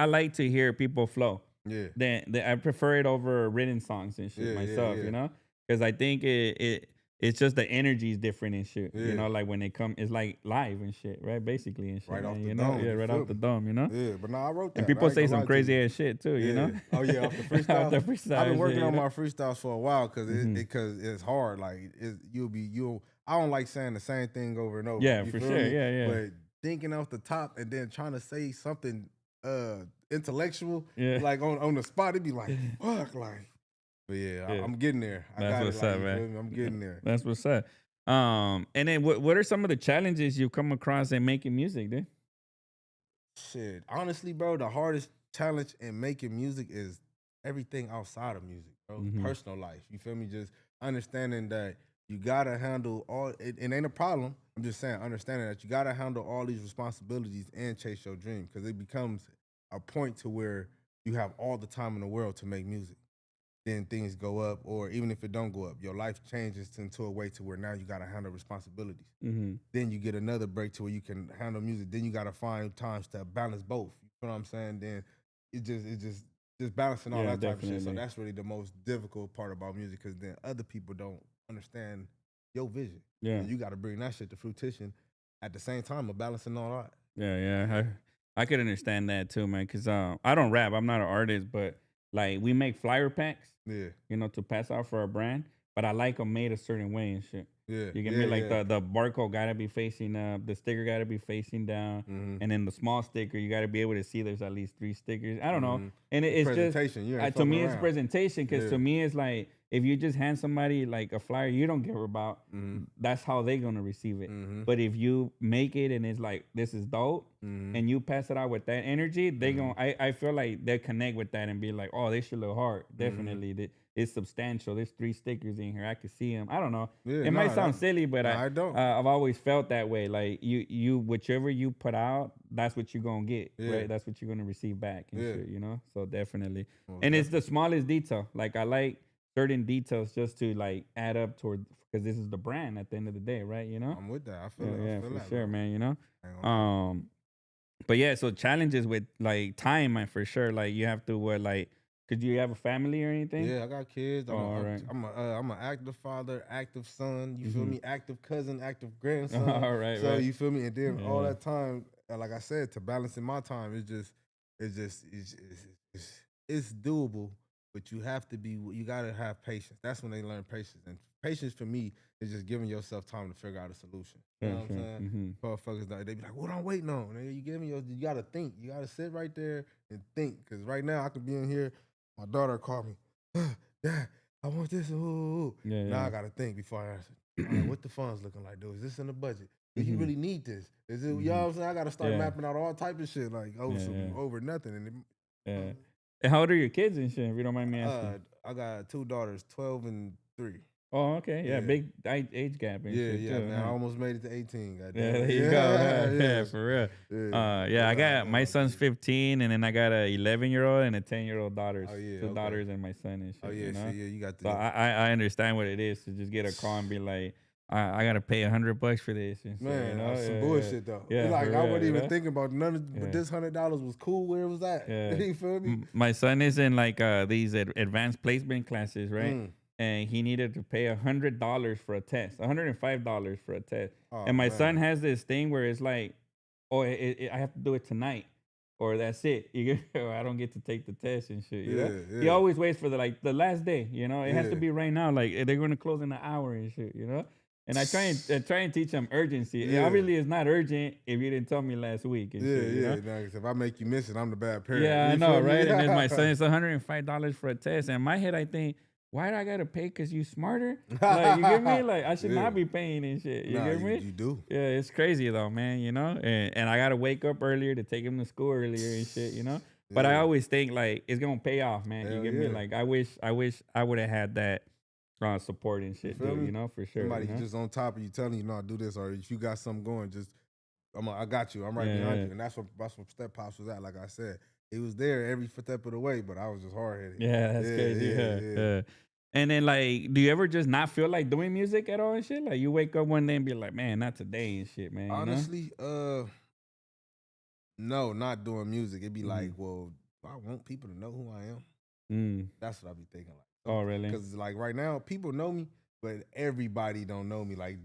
like to hear people flow. Yeah. Then I prefer it over written songs and shit Yeah, yeah, myself, yeah. you know, because I think it's just the energy is different and shit. You Yeah. know, like when it come, it's like live and shit, right? Basically and shit, Right man, off the you know, dome, yeah, you right feel off the me? dome, you know. Yeah, but nah, I wrote that. And I people ain't say gonna some lie to crazy you. ass shit too, you know. Oh yeah, off the freestyle. Off the freestyle I've been shit, working you on know? my freestyles for a while because it's hard. Like I don't like saying the same thing over and over. Yeah, You for feel sure. me? Yeah, yeah. But thinking off the top and then trying to say something intellectual, Yeah. like on the spot, it'd be like fuck, like. But yeah, Yeah. I'm getting there. I That's got what's it. Like, up, you man. feel me? I'm getting there. That's what's up. And then what are some of the challenges you come across in making music, dude? Shit, honestly, bro, the hardest challenge in making music is everything outside of music, bro. Mhm. Personal life. You feel me? Just understanding that you gotta handle it ain't a problem. I'm just saying, understanding that you gotta handle all these responsibilities and chase your dream because it becomes a point to where you have all the time in the world to make music. Then things go up, or even if it don't go up, your life changes into a way to where now you gotta handle responsibilities. Mm-hmm. Then you get another break to where you can handle music. Then you gotta find times to balance both. You know what I'm saying? Then it just balancing all Yeah, that type of shit. So definitely. that's really the most difficult part about music because then other people don't understand your vision. Yeah. And you gotta bring that shit to fruition at the same time of balancing all that. Yeah, yeah. I could understand that too, man. Cause I don't rap. I'm not an artist, but like we make flyer packs, Yeah. you know, to pass out for our brand. But I like them made a certain way and shit. Yeah, You get yeah, me? Like yeah. the barcode gotta be facing up, the sticker gotta be facing down, Mm-hmm. and then the small sticker you gotta be able to see there's at least 3 stickers. I don't know, Mm-hmm. and The it's just presentation, you ain't to fucking me it's around. presentation because Yeah. to me it's like if you just hand somebody like a flyer you don't care about, Mm-hmm. that's how they gonna receive it. Mm-hmm. But if you make it and it's like this is dope, Mm-hmm. and you pass it out with that energy, they Mm-hmm. gon' I feel like they connect with that and be like, oh, this should look hard. Mm-hmm. Definitely, it's substantial. There's 3 stickers in here. I can see them. I don't know. Yeah, It might nah, sound silly, but I don't. I've always felt that way. Like you whichever you put out, that's what you're gonna get, Yeah. right? That's what you're gonna receive back and Yeah. shit, you know. So definitely, Most and it's the definitely. smallest detail. Like I like certain details just to like add up toward because this is the brand at the end of the day, right? You know. I'm with that. I feel Yeah, it. yeah, I feel for that, sure, bro. man. You know. I ain't gonna lie. But yeah, so challenges with like time, man, for sure. Like you have to what like, could you have a family or anything? Yeah, I got kids. Oh, all right. I'm an active father, active son. You feel Mm-hmm. me? Active cousin, active grandson. All right, So right. you feel me? And then all Yeah. that time, like I said, to balancing my time, it's doable. But you have to be. You gotta have patience. That's when they learn patience. And patience for me is just giving yourself time to figure out a solution. You know Sure, what sure. I'm saying? Mm-hmm. Motherfuckers, they be like, "What I'm waiting on?" And you give me your. You gotta think. You gotta sit right there and think. Cause right now I could be in here. My daughter called me. Dad, I want this. Ooh. Yeah, Now yeah. I gotta think before I answer. All right, what the funds looking like, dude? Is this in the budget? Do you Mm-hmm. really need this? Is it? You know Mm-hmm. what I'm saying? I gotta start Yeah, mapping out all type of shit like yeah, yeah, over nothing. And yeah. And how old are your kids and shit? If you don't mind me asking. I got 2 daughters, 12 and 3. Oh, okay. Yeah, Yeah. big age gap and Yeah, shit yeah, too. man. I Huh? almost made it to 18. Yeah, Goddamn there it. you go. Huh? Yeah, Yeah, for real. yeah. Yeah, I Nah, got my nah, son's dude. 15, and then I got a 11-year-old and a 10-year-old daughters. Oh yeah, Two okay. daughters and my son and shit. Oh yeah, You know. see, yeah, you got So the I understand what it is to just get a call and be like, I gotta pay $100 for this and shit. You man. know. Some Yeah, bullshit though. yeah. Yeah, Like for I real. wasn't You even know. thinking about none of, but Yeah. this $100 was cool where it was at. Yeah. You feel me? My son is in like these advanced placement classes, right? Mm. And he needed to pay $100 for a test, $105 for a test. Oh And my son man. has this thing where it's like, oh, I have to do it tonight, or that's it. You get, or I don't get to take the test and shit. You know, Yeah, he yeah, always waits for the last day. You know, it has to yeah. be right now. Like they're gonna close in an hour and shit. You know. And I try and teach him urgency. Yeah. Obviously, it's not urgent if you didn't tell me last week and Yeah, shit. You yeah. know? Nah, 'cause if I make you miss it, I'm the bad parent. Yeah, I You know, feel me? right? And then my son, it's $105 for a test. And in my head, I think, why do I gotta pay? Cause you smarter? Like you get me? Like I should Yeah. not be paying and shit. You Nah, get me? you do. Yeah, it's crazy though, man. You know, and I gotta wake up earlier to take him to school earlier and shit. You know, but I Yeah. always think like it's gonna pay off, man. You Hell get me? yeah. Like I wish I would have had that support and shit, feel dude. me? You know, for sure. Somebody you know? just on top of you telling you, no, do this, or if you got something going, just I got you. I'm right Yeah, behind yeah. you. And that's what Step Pops was at. Like I said, he was there every step of the way, but I was just hard headed. Yeah, that's crazy. Yeah. And then like, do you ever just not feel like doing music at all and shit? Like you wake up one day and be like, man, not today and shit, man. Honestly, no, not doing music. It'd be like, Mhm. well, I want people to know who I am. Mm. That's what I be thinking. Like, Oh, really? because like right now, people know me, but everybody don't know me. Like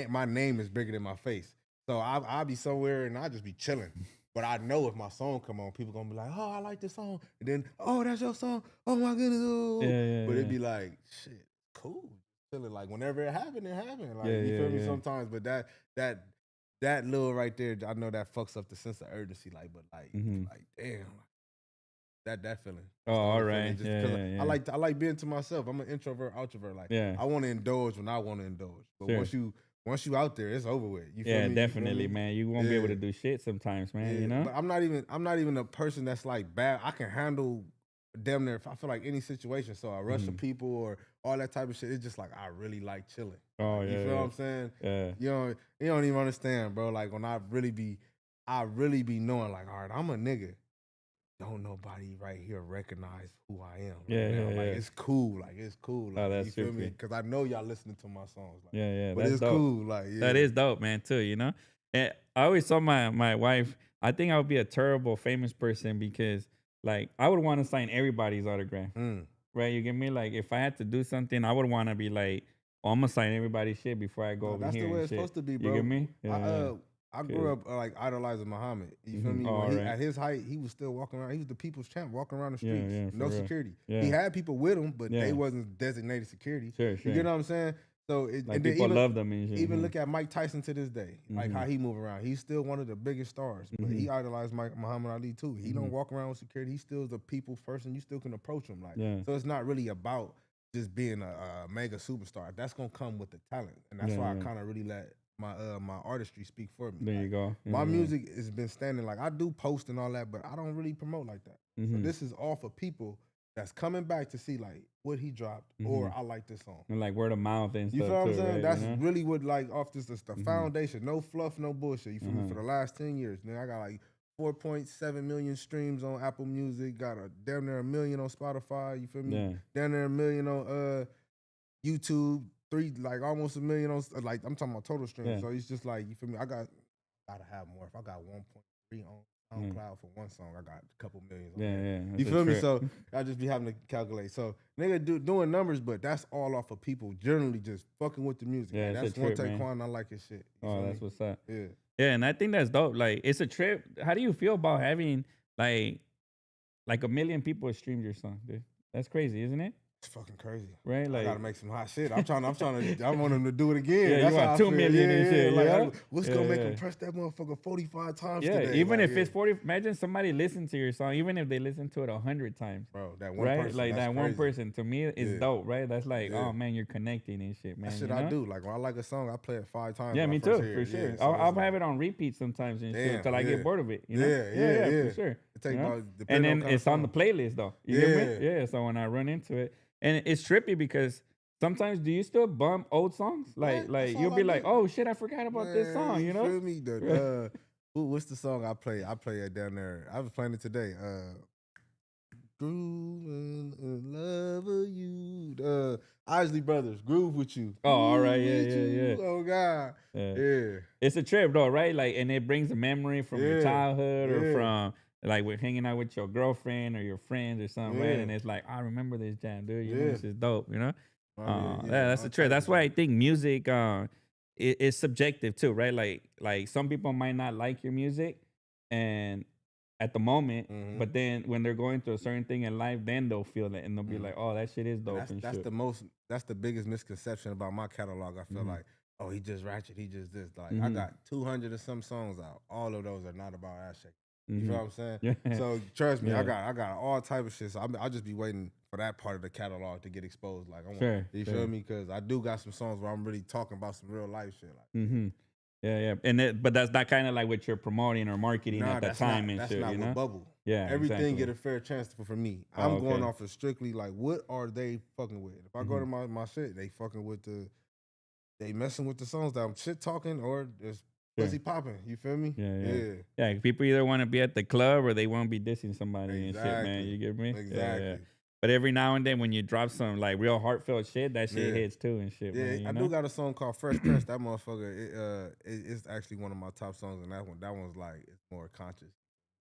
my name is bigger than my face. So I'll be somewhere and I just be chilling. But I know if my song come on, people gonna be like, "Oh, I like this song," and then, "Oh, that's your song." Oh my goodness! Ooh. Yeah. But it'd be like, "Shit, cool." Chilling. Like whenever it happened, it happened. Like Yeah, you feel me? yeah. Sometimes, but that little right there, I know that fucks up the sense of urgency. Like, but Mhm. like damn, that feeling. Oh, That's the all only feeling. right. Just Yeah, because yeah. I like being to myself. I'm an introvert, outrovert. Like Yeah. I want to indulge when I want to indulge. But Sure. once you out there, it's over with. You feel Yeah, me? You feel definitely, me? man. You won't be able Yeah. to do shit sometimes, man. Yeah, You know? but I'm not even a person that's like bad. I can handle damn near. I feel like any situation. So a rush of Mhm. people or all that type of shit. It's just like I really like chilling. Oh, Like, you yeah, feel what yeah. I'm saying? Yeah. You don't even understand, bro. Like when I really be knowing like, all right, I'm a nigga. Don't nobody right here recognize who I am right Yeah, now. yeah, Like yeah. it's cool. Like it's cool. Like Oh, that's you feel me? trippy. Because I know y'all listening to my songs. Like, Yeah, but that's it's dope. cool. Like yeah. That is dope, man, too, you know? And I always saw my wife, I think I would be a terrible famous person because like I would want to sign everybody's autograph. Mm. Right? You get me? Like if I had to do something, I would want to be like, oh, I'm gonna sign everybody's shit before I go No, over that's here the way and it's shit. supposed to be, You bro. get me? Yeah. I Good. grew up like idolizing Muhammad. You feel Mhm. me? Oh, When he, right. at his height, he was still walking around. He was the people's champ, walking around the Yeah, streets, yeah, for no real. security. Yeah. He had people with him, but Yeah. they wasn't designated security. Sure, You sure. get what I'm saying? So Like and then people love them and shit. even look at Mike Tyson to this day, like how Mhm. he move around. He's still one of the biggest stars, but he idolized Muhammad Ali too. He don't walk around with security. He still is a people's person. You still can approach him, like. Yeah. So it's not really about just being a mega superstar. That's gonna come with the talent, and that's Yeah, why I yeah. kind of really let my artistry speak for me. There you Like, go. Yeah, my yeah. music has been standing. Like, I do post and all that, but I don't really promote like that. So this is all for people that's coming back to see like what he dropped or I like this song. And like word of mouth and You stuff feel what I'm too, saying? right? That's You know? really what like off this the foundation. No fluff, no bullshit. You feel me? For the last 10 years, nigga, I got like 4.7 million streams on Apple Music. Got a damn near 1 million on Spotify. You feel me? Yeah. Damn near 1 million on YouTube. Like almost 1 million on like I'm talking about total streams. Yeah. So it's just like you feel me? Gotta have more. If I got 1.3 on SoundCloud for one song, I got a couple millions on there. Yeah. You feel me? So I just be having to calculate. So nigga doing numbers, but that's all off of people generally just fucking with the music. Yeah, Like, it's that's a one trip, take man. Quan. I like his shit. You Oh, feel that's me? what's up. Yeah. Yeah, and I think that's dope. Like, it's a trip. How do you feel about having like 1 million people stream your song, dude? That's crazy, isn't it? It's fucking crazy. Right? I Like, gotta make some hot shit. I want him to do it again. Yeah, you That's want how I 2 feel. million and shit, Like, yeah? what's Yeah, gonna make yeah. him press that motherfucker 45 times yeah, today? even Like, if it's 40, imagine somebody listen to your song, even if they listen to it 100 times. Bro, that one Right? person. Like that's that one crazy. person to me is Yeah. dope, right? That's like, Yeah. oh man, you're connecting and shit, man. That shit you know? I do. Like when I like a song, I play it 5 times. Yeah, when I me first too, hear for it. sure. Yeah, so I'll it's have like- it on repeat sometimes and shit Damn, until I yeah. get bored of it. You know? Yeah. for sure. It take you know? about And depending on then kind it's of on the song. playlist though. You get me? Yeah. Yeah. So when I run into it, and it's trippy because sometimes do you still bump old songs? Like That's you'll all be I like, do. oh shit, I forgot about this Man, song. You know? feel me? What's the song I play? I play it down there. I was playing it today. Grooving in love of you. Isley Brothers, Groove with you. Oh, all right, Groove yeah, with yeah, you. yeah. Oh God. Yeah. Yeah. It's a trip though, right? Like, and it brings a memory from your Yeah. childhood or Yeah. from like with hanging out with your girlfriend or your friends or something, right? Yeah. And it's like, I remember this jam, dude. You know, Yeah. this is dope. You know, I mean, that's all the trip. type That's of why I shit. think music, is subjective too, right? Like some people might not like your music, and at the moment, but then when they're going through a certain thing in life, then they'll feel it and they'll be like, oh, that shit is dope and That's shit. that's the biggest misconception about my catalog. I feel like, oh, he just ratchet, he just this. Like I got 200 or some songs out. All of those are not about ass shaking. You feel what I'm saying? Yeah. So trust me, Yeah. I got all type of shit. So I'll just be waiting for that part of the catalog to get exposed. Like, Sure, you sure. feel me? Because I do got some songs where I'm really talking about some real life shit. Like, Yeah. And but that's not kind of like what you're promoting or marketing at that that's time not, and that's shit, not you what know? bubble. Yeah, Everything exactly. get a fair chance for me. Oh, I'm going okay. off of strictly like what are they fucking with? If I go to my shit, they fucking with they messing with the songs that I'm shit talking or just Sure. pussy popping. You feel me? Yeah. Yeah, people either want to be at the club or they want to be dissing somebody and shit, man. Exactly. You get me? Exactly. Yeah. But every now and then when you drop some like real heartfelt shit, that shit Yeah. hits too and shit, Yeah, man. You I know? do got a song called Fresh Prince. That motherfucker, it's actually one of my top songs, and that one's like it's more conscious.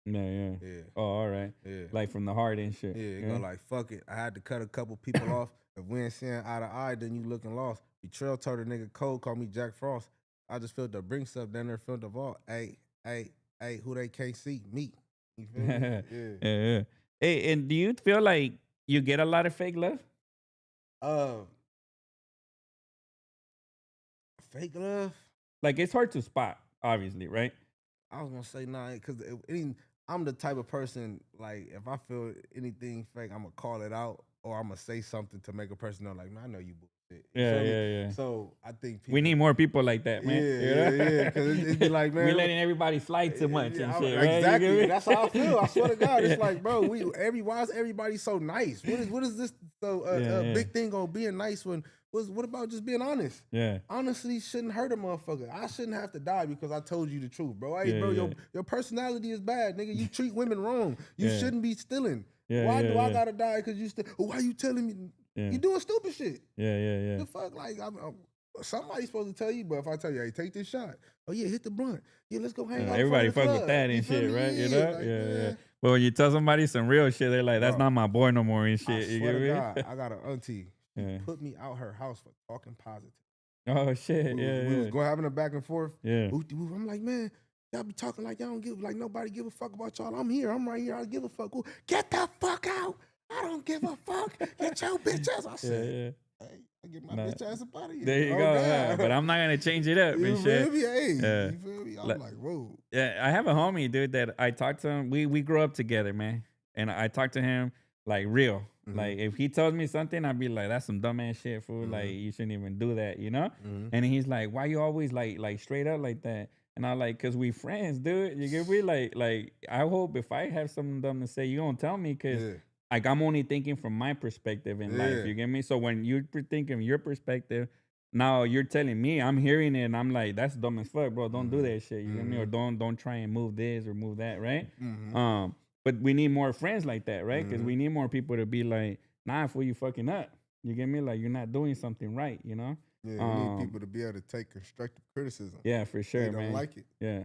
Yeah. Yeah. Oh, all right. Yeah. Like from the heart and shit. Yeah, it go like, fuck it. I had to cut a couple people off. If we ain't seeing eye to eye, then you looking lost. Betrayal told a nigga cold, call me Jack Frost. I just felt the brinks up down there, felt the vault. Hey, who they can't see? Me. You feel me? Yeah. Hey, and do you feel like you get a lot of fake love? Fake love? Like it's hard to spot, obviously, right? I was gonna say nah, because I'm the type of person, like, if I feel anything fake, I'm gonna call it out or I'm gonna say something to make a person know, like, man, I know you bullshit. You feel me? Yeah. So I think people, We need more people like that, man. Yeah, because it'd be like, man, we letting everybody slide too much and shit, right? Exactly. You get me? That's how I feel. I swear to God, it's like, bro, why is everybody so nice? What is this big thing on being nice when? What about just being honest? Yeah. Honesty shouldn't hurt a motherfucker. I shouldn't have to die because I told you the truth, bro. Hey, bro, your personality is bad, nigga. You treat women wrong. You shouldn't be stealing. Why do I gotta die because you still? Why you telling me? You doing stupid shit. Yeah. The fuck, like somebody's supposed to tell you, but if I tell you, hey, take this shot. Oh yeah, hit the blunt. Yeah, let's go hang out. Everybody in front fuck of the with club. that You and feel shit, me? right? You know? Like, Yeah. But when you tell somebody some real shit, they're like, that's Bro, not my boy no more and I shit. You swear get to me? God, I got an auntie. She Yeah. put me out her house for talking positive. Oh shit. We was going having a back and forth. Yeah. I'm like, man, y'all be talking like y'all don't give, like nobody give a fuck about y'all. I'm here. I'm right here. I give a fuck. Get the fuck out. I don't give a fuck. Get your bitch ass. I said, hey, get my Nah. bitch ass up out of here. There you Oh, go. God. But I'm not gonna change it up You and shit. feel me? Hey, Yeah. you feel me? I'm Like- like, whoa. Yeah, I have a homie, dude, that I talk to him. We grew up together, man. And I talk to him like real. Like if he tells me something, I'd be like, that's some dumbass shit, fool. Like you shouldn't even do that, you know? And he's like, why you always like straight up like that? And I'm like, cause we friends, dude. You get me? Like I hope if I have something dumb to say, you don't tell me, cause like I'm only thinking from my perspective in life. You get me? So when you're thinking your perspective, now you're telling me, I'm hearing it, and I'm like, that's dumb as fuck, bro. Don't do that shit. You get me? Or don't try and move this or move that, right? But we need more friends like that, right? Because we need more people to be like, nah, fool, you fucking up. You get me? Like you're not doing something right, you know? Yeah, you need people to be able to take constructive criticism. Yeah, for sure, They don't man. like it. Yeah,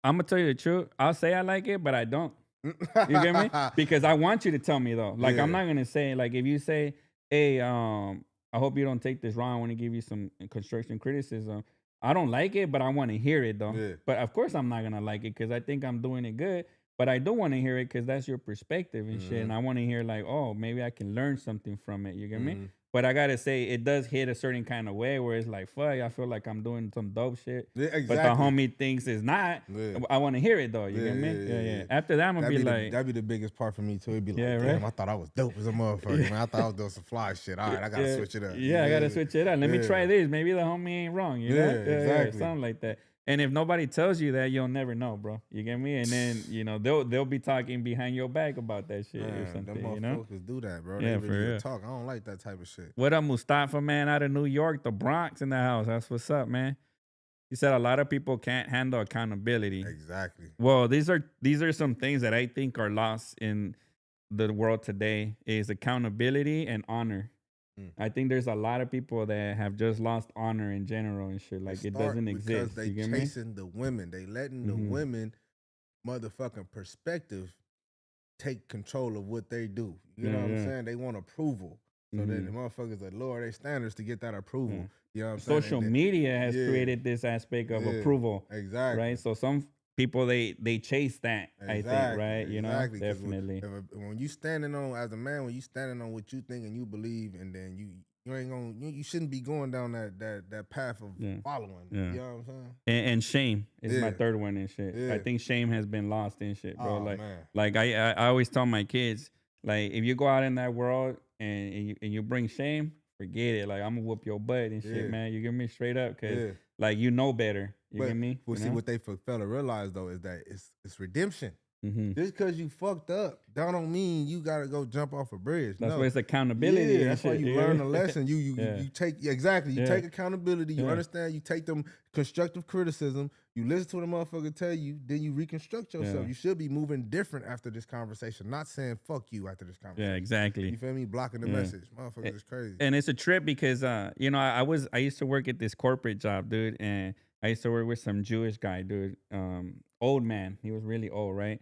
I'm gonna tell you the truth. I'll say I like it, but I don't. You get me? Because I want you to tell me though. Like I'm not gonna say like if you say, hey, I hope you don't take this wrong. I want to give you some construction criticism. I don't like it, but I want to hear it though. Yeah. But of course I'm not gonna like it because I think I'm doing it good. But I do want to hear it because that's your perspective and shit. And I want to hear like, oh, maybe I can learn something from it. You get me? But I gotta say, it does hit a certain kind of way where it's like, fuck, I feel like I'm doing some dope shit. Yeah, exactly. But the homie thinks it's not. Yeah. I want to hear it though. You get me? Yeah. After that, I'm gonna be like, that'd be the biggest part for me too. It'd be like, Yeah, damn, right? I thought I was dope as a motherfucker, man. I thought I was doing some fly shit. All right, I gotta switch it up. Yeah, I gotta switch it up. Let me try this. Maybe the homie ain't wrong. You know? Exactly. Something like that. And if nobody tells you that, you'll never know, bro. You get me? And then they'll be talking behind your back about that shit or something. Them You know? motherfuckers do that, bro. Yeah, They for really real. talk. I don't like that type of shit. What up, Mustafa, man, out of New York, the Bronx in the house. That's what's up, man. He said a lot of people can't handle accountability. Exactly. Well, these are some things that I think are lost in the world today is accountability and honor. I think there's a lot of people that have just lost honor in general and shit. Like it doesn't exist. Because they You get me? chasing the women. They letting the women motherfucking perspective take control of what they do. You know what I'm saying? They want approval. So then the motherfuckers that lower their standards to get that approval. You know what I'm saying? Social media has created this aspect of approval. Exactly. Right? So some people they chase that, I think, right? You know, 'cause definitely. When you standing on as a man, when you standing on what you think and you believe, and then you ain't gonna you shouldn't be going down that path of following. Yeah. You know what I'm saying? And shame is my Yeah. third one and shit. I Yeah. think shame has been lost in shit, bro. Oh, like man. like I always tell my kids, like if you go out in that world and you bring shame, forget it. Like I'm gonna whoop your butt and shit, Yeah. man. You get me straight up, cause Yeah. like you know better. You But get me? well, You see know? what they fail to realize though is that it's redemption. Mhm. Just because you fucked up, that don't mean you gotta go jump off a bridge. That's no. why it's accountability. Yeah, and that's why shit, you know? learn a lesson. You Yeah. take exactly. You Yeah. take accountability. You Yeah. understand. You take them constructive criticism. You listen to what the motherfucker tell you. Then you reconstruct yourself. Yeah. You should be moving different after this conversation. Not saying fuck you after this conversation. Yeah, exactly. You feel me? Blocking the Yeah. message. Motherfuckers is crazy. And it's a trip because I used to work at this corporate job, dude, and I used to work with some Jewish guy, dude. Old man. He was really old, right?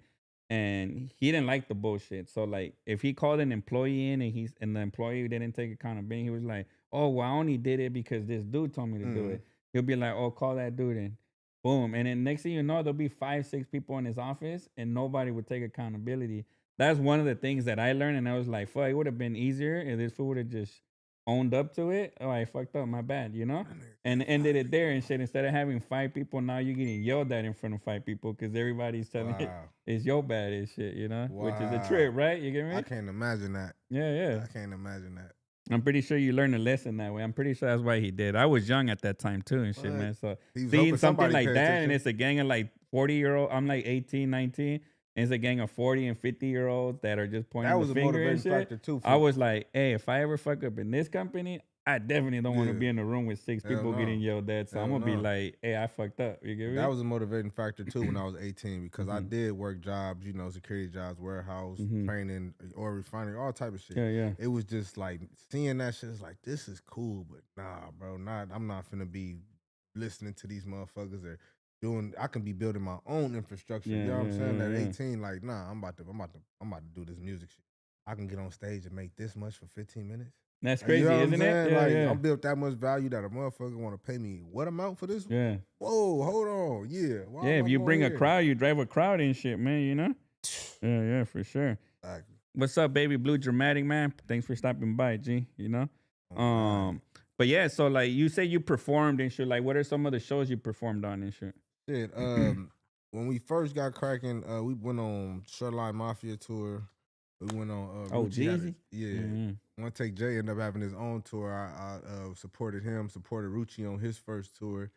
And he didn't like the bullshit. So like if he called an employee in and the employee didn't take accountability, he was like, oh, well, I only did it because this dude told me to do it. He'll be like, oh, call that dude in. Boom. And then next thing you know, there'll be 5, 6 people in his office and nobody would take accountability. That's one of the things that I learned. And I was like, fuck, it would have been easier if this fool would have just owned up to it. Oh, I fucked up, my bad, you know? And ended it there and shit. Instead of having 5 people, now you're getting yelled at in front of 5 people because everybody's telling it it's your bad and shit, you know? Which is a trip, right? You get me? I can't imagine that. Yeah. I can't imagine that. I'm pretty sure you learned a lesson that way. I'm pretty sure that's why he did. I was young at that time too and shit, What? man. So He was seeing hoping something somebody like paid that attention. and it's a gang of like 40-year-old, I'm like 18, 19, and it's a gang of 40 and 50-year-olds that are just pointing That was the a finger and motivating shit. factor too. I was like, hey, if I ever fuck up in this company, I definitely don't want to Yeah. be in a room with 6 Hell people no. getting yelled at. So I'm Hell gonna be no. like, hey, I fucked up. You get me? That was a motivating factor too when I was 18 because I Mhm. did work jobs, security jobs, warehouse, Mhm. training, or refinery, all type of shit. yeah. It was just like seeing that shit is like, this is cool, but nah, bro, I'm not finna be listening to these motherfuckers or I can be building my own infrastructure. You know what I'm saying? At 18, like, nah, I'm about to do this music shit. I can get on stage and make this much for 15 minutes. That's You crazy, know what I'm isn't it? saying? Yeah, Like, yeah. I'm built that much value that a motherfucker want to pay me what amount for this? Yeah. Whoa, hold on. Yeah. Why Yeah, am if I you going bring a here? crowd, you drive a crowd and shit, man, you know? Yeah, for sure. Exactly. What's up, baby blue dramatic man? Thanks for stopping by, G. You know, Oh God. But yeah, so like you say you performed and shit. Like, what are some of the shows you performed on and shit? Shit. When we first got cracking, we went on Shutline Mafia tour. We went on Oh, Rucci had Jeezy. One Take J ended up having his own tour. I supported him, supported Rucci on his first tour.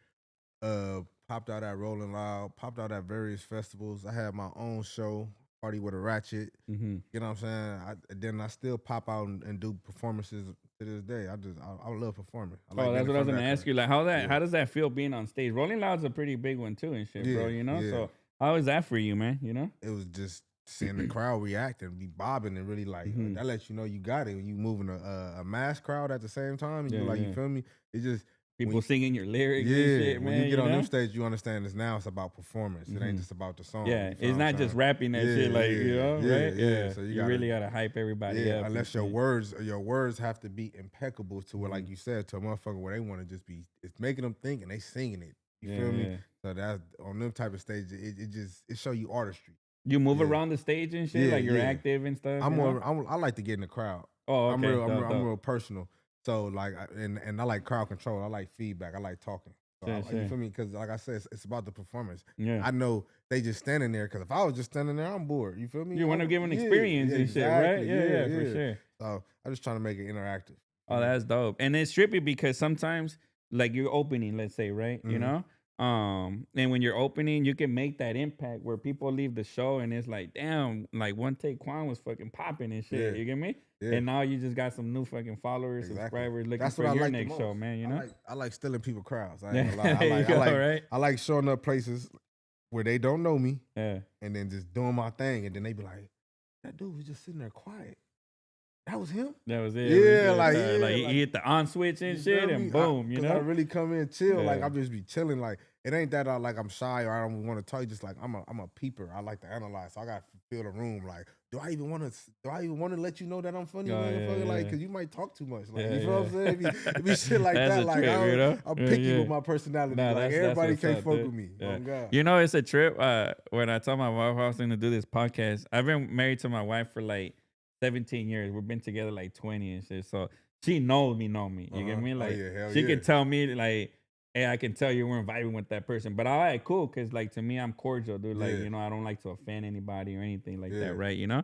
Popped out at Rolling Loud, popped out at various festivals. I had my own show, Party with a Ratchet. Mm-hmm. You know what I'm saying? Then I still pop out and do performances to this day. I love performing. I like Oh, being that's in what I was front of gonna that ask crowd. you. Like, how Yeah. does that feel being on stage? Rolling Loud's a pretty big one too and shit, bro. Yeah, You know, yeah. so how is that for you, man? You know? It was just seeing the crowd react and be bobbing and really like Mhm. that lets you know you got it when you moving a mass crowd at the same time and Yeah, you like yeah. you feel me? It just People singing your lyrics and yeah, shit, when man. you get on know? them stage, you understand it's about performance. It ain't Mhm. just about the song. Yeah, you feel it's what I'm not just saying? rapping that shit, like you know, right? Yeah, So you really gotta hype everybody up. and unless your shit. words have to be impeccable to where, like Mhm. you said, to a motherfucker where they want to just be, it's making them think and they singing it. You Yeah, feel me? yeah. So that's on them type of stages. It show you artistry. You move Yeah. around the stage and shit, like you're active and stuff. I'm you know? more. I like to get in the crowd. Oh, I'm okay. real. Dope, I'm dope. real personal. So like, and I like crowd control. I like feedback. I like talking. So Sure, you sure. feel me? Because like I said, it's about the performance. Yeah. I know they just standing there. Because if I was just standing there, I'm bored. You feel me? You want to give an experience and shit, right? Yeah, for sure. So I'm just trying to make it interactive. Oh, that's dope. And it's trippy because sometimes, like you're opening, let's say, right? You Mhm. know, and when you're opening, you can make that impact where people leave the show and it's like, damn, like One Take Quan was fucking popping and shit. Yeah. You get me? Yeah. And now you just got some new fucking followers, Exactly. subscribers looking That's for what I your like the next show, most. man. You know? I like stealing people crowds. I ain't gonna lie. There you go, right? I like showing up places where they don't know me. Yeah. And then just doing my thing, and then they be like, "That dude was just sitting there quiet. That was him." That was it. Yeah, Like he hit the on switch and you shit, feel and me? boom, you Because I know. really come in chill. Like Yeah. I just be chilling. Like it ain't that like I'm shy or I don't want to talk. Just like I'm a peeper. I like to analyze. So I got to feel the room. Like, do I even want to let you know that I'm funny, Oh, motherfucker? yeah, Like, yeah. because you might talk too much. Like, Yeah, you feel what I'm saying? It be shit like That's that. a Like trip, you know? I'm Yeah, picky yeah. with my personality. Nah, like that's everybody what's can't up, fuck dude. with me. Yeah. Oh God. You know, it's a trip. When I told my wife I was going to do this podcast, I've been married to my wife for like 17 years. We've been together like 20 and shit. So she knows me, You get me? Oh, Like yeah, hell she yeah. can tell me like, hey, I can tell you we're vibing with that person. But all right, cool. Cause like to me, I'm cordial, dude. Like, Yeah. you know, I don't like to offend anybody or anything like Yeah. that, right? You know?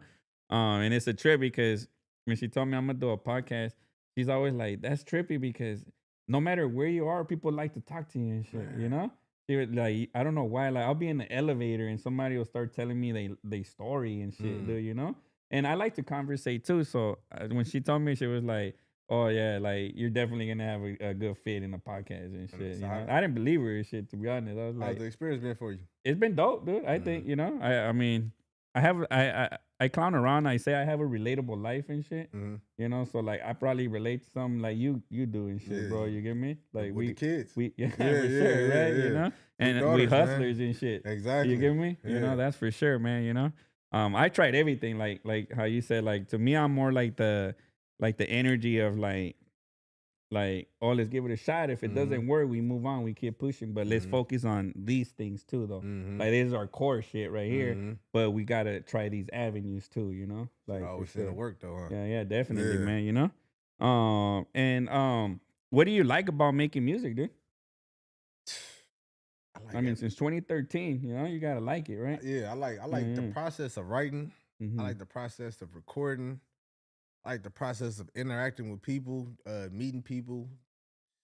And it's a trip because when she told me I'm gonna do a podcast, she's always like, that's trippy because no matter where you are, people like to talk to you and shit, you know? She was like, I don't know why. Like, I'll be in the elevator and somebody will start telling me they story and shit, dude, you know? And I like to conversate too. So when she told me, she was like, oh, yeah, like, you're definitely gonna have a good fit in the podcast and shit, you know? I didn't believe her and shit, to be honest. I was How's like, the experience been for you? it's been dope, dude. I think, you know, I mean, I clown around. I say I have a relatable life and shit. Mhm. You know, so like I probably relate to something like you do and shit, Yeah, bro. You get me? Like with the kids. yeah, for Yeah, sure, yeah, right? yeah. You know, We and we daughters, man. hustlers and shit. Exactly. You get me? You Yeah. know, that's for sure, man. You know, I tried everything. Like how you said. Like to me, I'm more like the energy of like, oh, let's give it a shot. If it doesn't work, we move on. We keep pushing. But let's focus on these things too, though. Like this is our core shit right here. But we gotta try these avenues too, you know. Like for Always sure. to work though, huh? Yeah, definitely, Yeah. man. You know. What do you like about making music, dude? I mean, since 2013, you know, you gotta like it, right? Yeah, I like the process of writing. Mhm. I like the process of recording. I like the process of interacting with people, meeting people.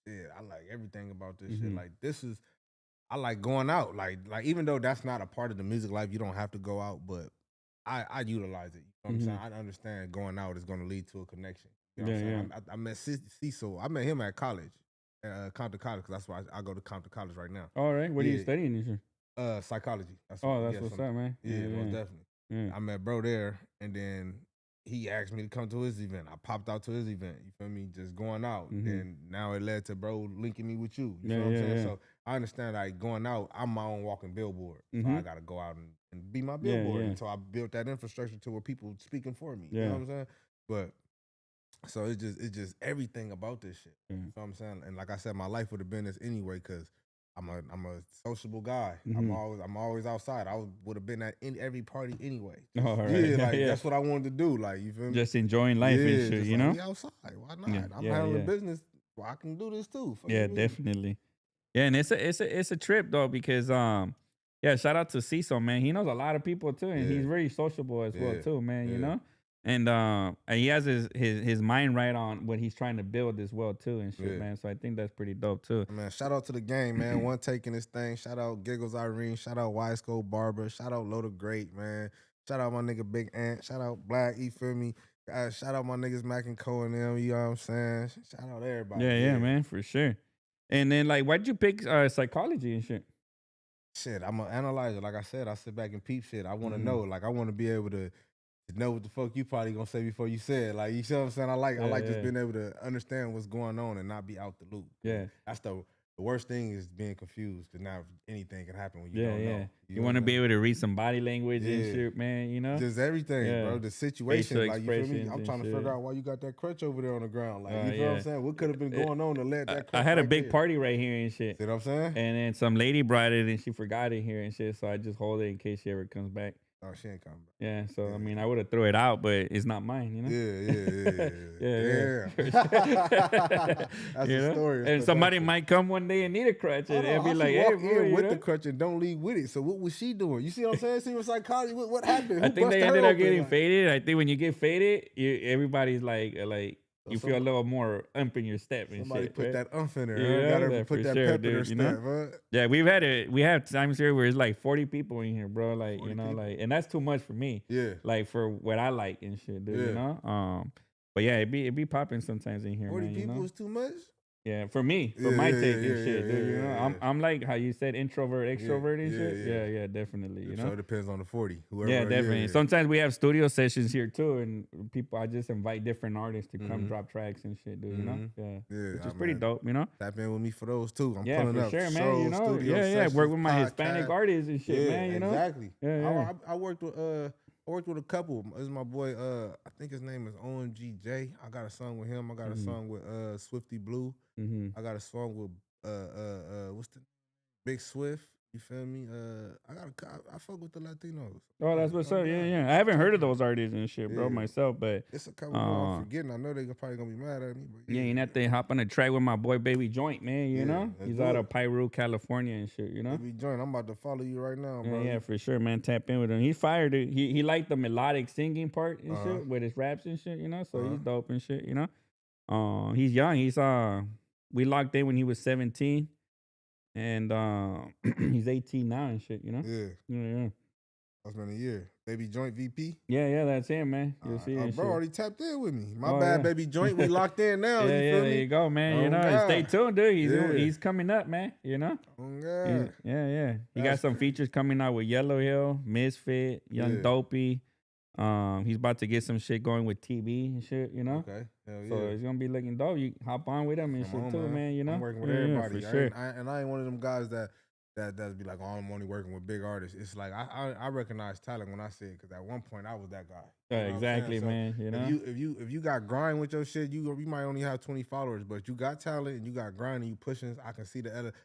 Yeah, I like everything about this shit. Like I like going out. Like even though that's not a part of the music life, you don't have to go out, but I utilize it. You know what I'm saying? I understand going out is going to lead to a connection. You know what I'm saying? I met Cecil. I met him at college, Compton College, because that's why I go to Compton College right now. All right. What are you studying this year? Psychology. That's What's up, man. Yeah, most definitely. Yeah. I met bro there, and then he asked me to come to his event. I popped out to his event. You feel me? Just going out. Then now it led to bro linking me with you. You know what I'm saying? So I understand like going out, I'm my own walking billboard. So I gotta go out and be my billboard. And so I built that infrastructure to where people speaking for me. You know what I'm saying? But so it's just everything about this shit. You know what I'm saying? And like I said, my life would have been this anyway, because I'm a sociable guy. Mm-hmm. I'm always outside. I would have been at every party anyway. All right. Yeah, like Yeah. that's what I wanted to do. Like you feel me? Just enjoying life and Yeah, shit, just you like know? we outside. Why Yeah. not? I'm Yeah. handling Yeah. business. Well, I can do this too. Fuck Yeah, you mean? definitely. Yeah, and it's a trip though because yeah, shout out to Cecil, man. He knows a lot of people too, and he's Yeah, very sociable as well yeah, too, man. You yeah, know, and he has his mind right on what he's trying to build as well too, and shit, yeah. man. So I think that's pretty dope too. Man, shout out to the game, man. One taking this thing. Shout out Giggles Irene. Shout out Wise Code Barber. Shout out Loda Great, man. Shout out my nigga Big Ant. Shout out Black, you feel me? Shout out my niggas Mac and Co and them, you know what I'm saying? Shout out everybody. Yeah, yeah, man, for sure. And then like, why'd you pick psychology and shit? Shit, I'm an analyzer. Like I said, I sit back and peep shit. I want to Mhm. know. Like I want to be able to know what the fuck you probably gonna say before you say it. Like you see what I'm saying? I like Yeah, just yeah. being able to understand what's going on and not be out the loop. Yeah. That's the worst thing is being confused because now anything can happen when you Yeah, don't yeah. know. You know want to what I'm be saying? able to read some body language and Yeah. shit, man. You know, Just everything, Yeah. bro. The situation, Facial like you feel me? expressions I'm and trying to shit. figure out why you got that crutch over there on the ground. Like you feel what yeah. I'm saying? What could have been going on to let that crutch I had a right big there? party right here and shit. See what I'm saying? And then some lady brought it and she forgot it here and shit. So I just hold it in case she ever comes back. Oh, she ain't coming back. Yeah. So Yeah. I mean, I would have threw it out, but it's not mine, you know. Yeah. That's You a know? story. And somebody might come one day and need a crutch, and they'll be like, "Hey, walk bro, in you with know? the crutch and don't leave with it. So what was she doing? You see what I'm saying? See what psychology? What happened? I Who think they busted her ended up open? getting Like, faded. I think when you get faded, everybody's like you feel a somebody- little more ump in your step and Somebody shit. put right? that umph in her. Yeah, Got her that put for that sure, pep in dude, her you know? step. Huh? Yeah, we have times here where it's like 40 people in here, bro. Like, 40 you know, people? like, and that's too much for me. Yeah. Like for what I like and shit, dude. You Yeah. know. But yeah, it be popping sometimes in here, 40 man. people You know? is too much? Yeah, for me, for Yeah, my yeah, take and yeah, shit, yeah, dude. You yeah, know, yeah. I'm like how you said introvert, extrovert and yeah, shit. yeah. Yeah, definitely. You So know. it depends on the 40. Whoever. Yeah, definitely. Yeah. Sometimes we have studio sessions here too, and I just invite different artists to come Mhm. drop tracks and shit, dude. You know, Mhm. yeah, Yeah, which is I pretty mean, dope. You know, Tap in with me for those too. I'm yeah, pulling for up sure, man. shows, You know, studio yeah, sessions, work with my Hispanic podcast. artists and shit, man. You know, exactly. Yeah. I worked with a couple. This is my boy. I think his name is OMGJ. I got a song with him. I got a Mhm. song with Swifty Blue. Mm-hmm. I got a song with what's the Big Swift. You feel me? I fuck with the Latinos. Oh, that's what's up. God. Yeah. I haven't heard of those artists and shit, bro, Yeah. myself, but It's a couple more I'm forgetting. I know they're probably gonna be mad at me. But yeah, you have to hop on a track with my boy Baby Joint, man. You Yeah, know, let's he's do out it. of Piru, California, and shit. You know. Baby Joint, I'm about to follow you right now, bro. Yeah, for sure, man. Tap in with him. He fired it. He liked the melodic singing part and shit with his raps and shit, you know. So he's dope and shit, you know. He's young. We locked in when he was 17, and he's 18 now and shit, you know. Yeah. That's been a year. Baby Joint VP. Yeah, that's him, man. You'll see and bro shit. already tapped in with me. My Oh, bad, yeah. Baby Joint. We locked in now. Yeah, you feel there me? you go, man. Oh, You know, God. stay tuned, dude. Yeah. He's coming up, man. You know. Oh, God. Yeah. He got That's some crazy. features coming out with Yellow Hill, Misfit, Young Yeah. Dopey. He's about to get some shit going with TV and shit, you know. Okay. Hell yeah. So it's gonna be looking dope. You hop on with him and Come shit on, too, man. You know, I'm working with Yeah, everybody. for I sure. ain't- I ain't one of them guys that be like, oh, I'm only working with big artists. It's like I recognize talent when I see it because at one point I was that guy. You Yeah, know what I'm saying? exactly, So man. You know, if you got grind with your shit, you might only have 20 followers, but you got talent and you got grind and you pushing. I can see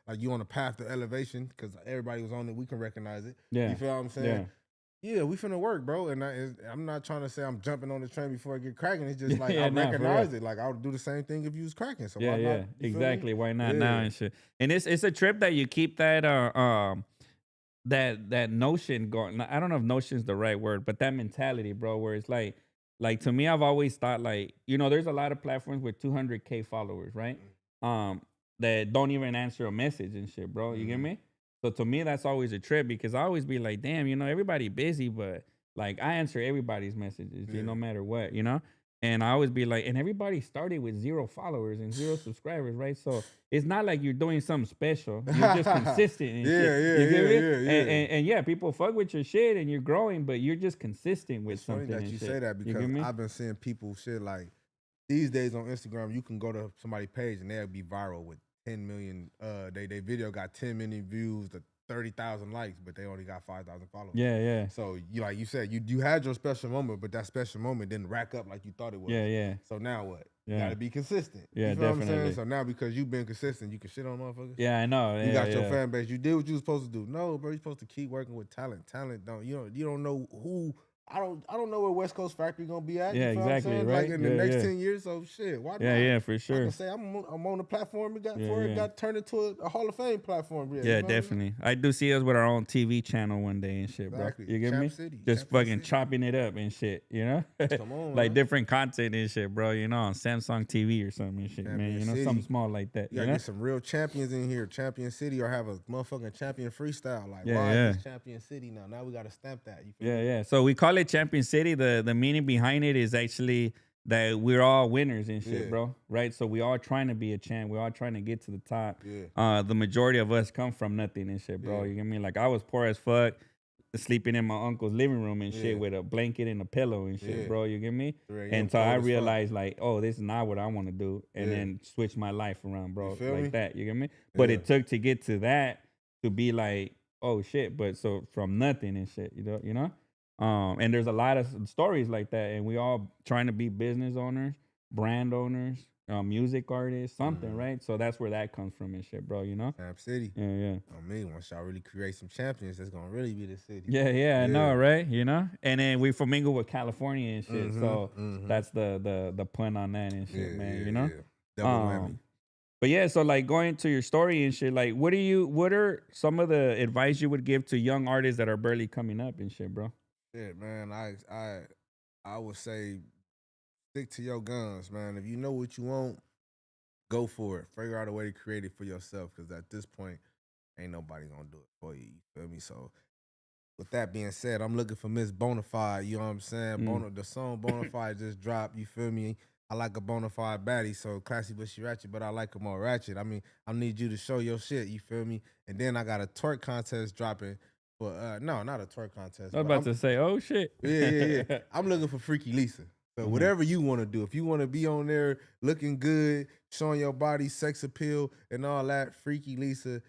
like you on the path to elevation because everybody was on it. We can recognize it. Yeah. You feel what I'm saying? Yeah, we finna work, bro. And I'm not trying to say I'm jumping on the train before I get cracking. It's just like Yeah, I nah, for recognize real. it. Like I would do the same thing if you was cracking. So yeah, why yeah, not? You feel me? exactly. Why not now Yeah. and shit? And it's a trip that you keep that notion going. I don't know if notion's the right word, but that mentality, bro, where it's like to me, I've always thought like, you know, there's a lot of platforms with 200K followers, right? That don't even answer a message and shit, bro. You get me? So to me, that's always a trip because I always be like, damn, you know, everybody busy, but like I answer everybody's messages, Yeah. no matter what, you know? And I always be like, and everybody started with 0 followers and 0 subscribers, right? So it's not like you're doing something special. You're just consistent and shit. Yeah, You get me? yeah. And yeah, people fuck with your shit and you're growing, but you're just consistent with It's funny something. that and you shit. say that You because get me? I've been seeing people shit like these days on Instagram. You can go to somebody's page and they'll be viral with 10 million. They video got 10 million views, 30,000 likes, but they only got 5,000 followers. Yeah, yeah. So like you said, you had your special moment, but that special moment didn't rack up like you thought it was. Yeah, yeah. So now what? You Yeah. gotta be consistent. Yeah, you feel what I'm definitely. saying? So now because you've been consistent, you can shit on motherfuckers. Yeah, I know. You got your yeah. fan base. You did what you was supposed to do. No, bro, you're supposed to keep working with talent. Talent you don't know who. I don't know where West Coast Factory gonna be at. Yeah, you feel exactly. What I'm saying? Right. Like in the next 10 years. So shit, why not? Yeah, for sure. I can say I'm on the platform. It got turned into a Hall of Fame platform. Yeah, definitely. I do see us with our own TV channel one day and shit, exactly. bro. You get me? City. Just Champion fucking City. chopping it up and shit, you know? Come on, like man. different content and shit, bro. You know, on Samsung TV or something and shit, Champion man. You know, City. something small like that. You gotta get some real champions in here. Champion City, or have a motherfucking champion freestyle. Like, why is this Champion City now? Now we gotta stamp that. You feel me? Yeah. So we call it Champion City. The meaning behind it is actually that we're all winners and shit, bro. Right? So we all trying to be a champ. We're all trying to get to the top. Yeah. The majority of us come from nothing and shit, bro. You get me? Like I was poor as fuck, sleeping in my uncle's living room and shit with a blanket and a pillow and shit, bro. You get me? And so I realized like, oh, this is not what I want to do, and then switch my life around, bro. Like that. You get me? But it took to get to that to be like, oh shit. But so from nothing and shit, you know. And there's a lot of stories like that, and we all trying to be business owners, brand owners, music artists, something, right? So that's where that comes from and shit, bro. You know? Champ City. Yeah. I mean, once y'all really create some champions, that's gonna really be the city. Yeah, I know, right? You know? And then we mingle with California and shit, so that's the pun on that and shit, man. You know? Double whammy. But yeah, so like going to your story and shit, like what are some of the advice you would give to young artists that are barely coming up and shit, bro? Yeah, man. I would say stick to your guns, man. If you know what you want, go for it. Figure out a way to create it for yourself, because at this point, ain't nobody gonna do it for you. You feel me? So with that being said, I'm looking for Miss Bonafide. You know what I'm saying? The song Bonafide just dropped. You feel me? I like a Bonafide baddie, so classy but she ratchet, but I like her more ratchet. I mean, I need you to show your shit. You feel me? And then I got a twerk contest dropping. But no, not a twerk contest. I was about to say, oh shit. Yeah. I'm looking for Freaky Lisa. So whatever you want to do, if you want to be on there looking good, showing your body, sex appeal, and all that, Freaky Lisa,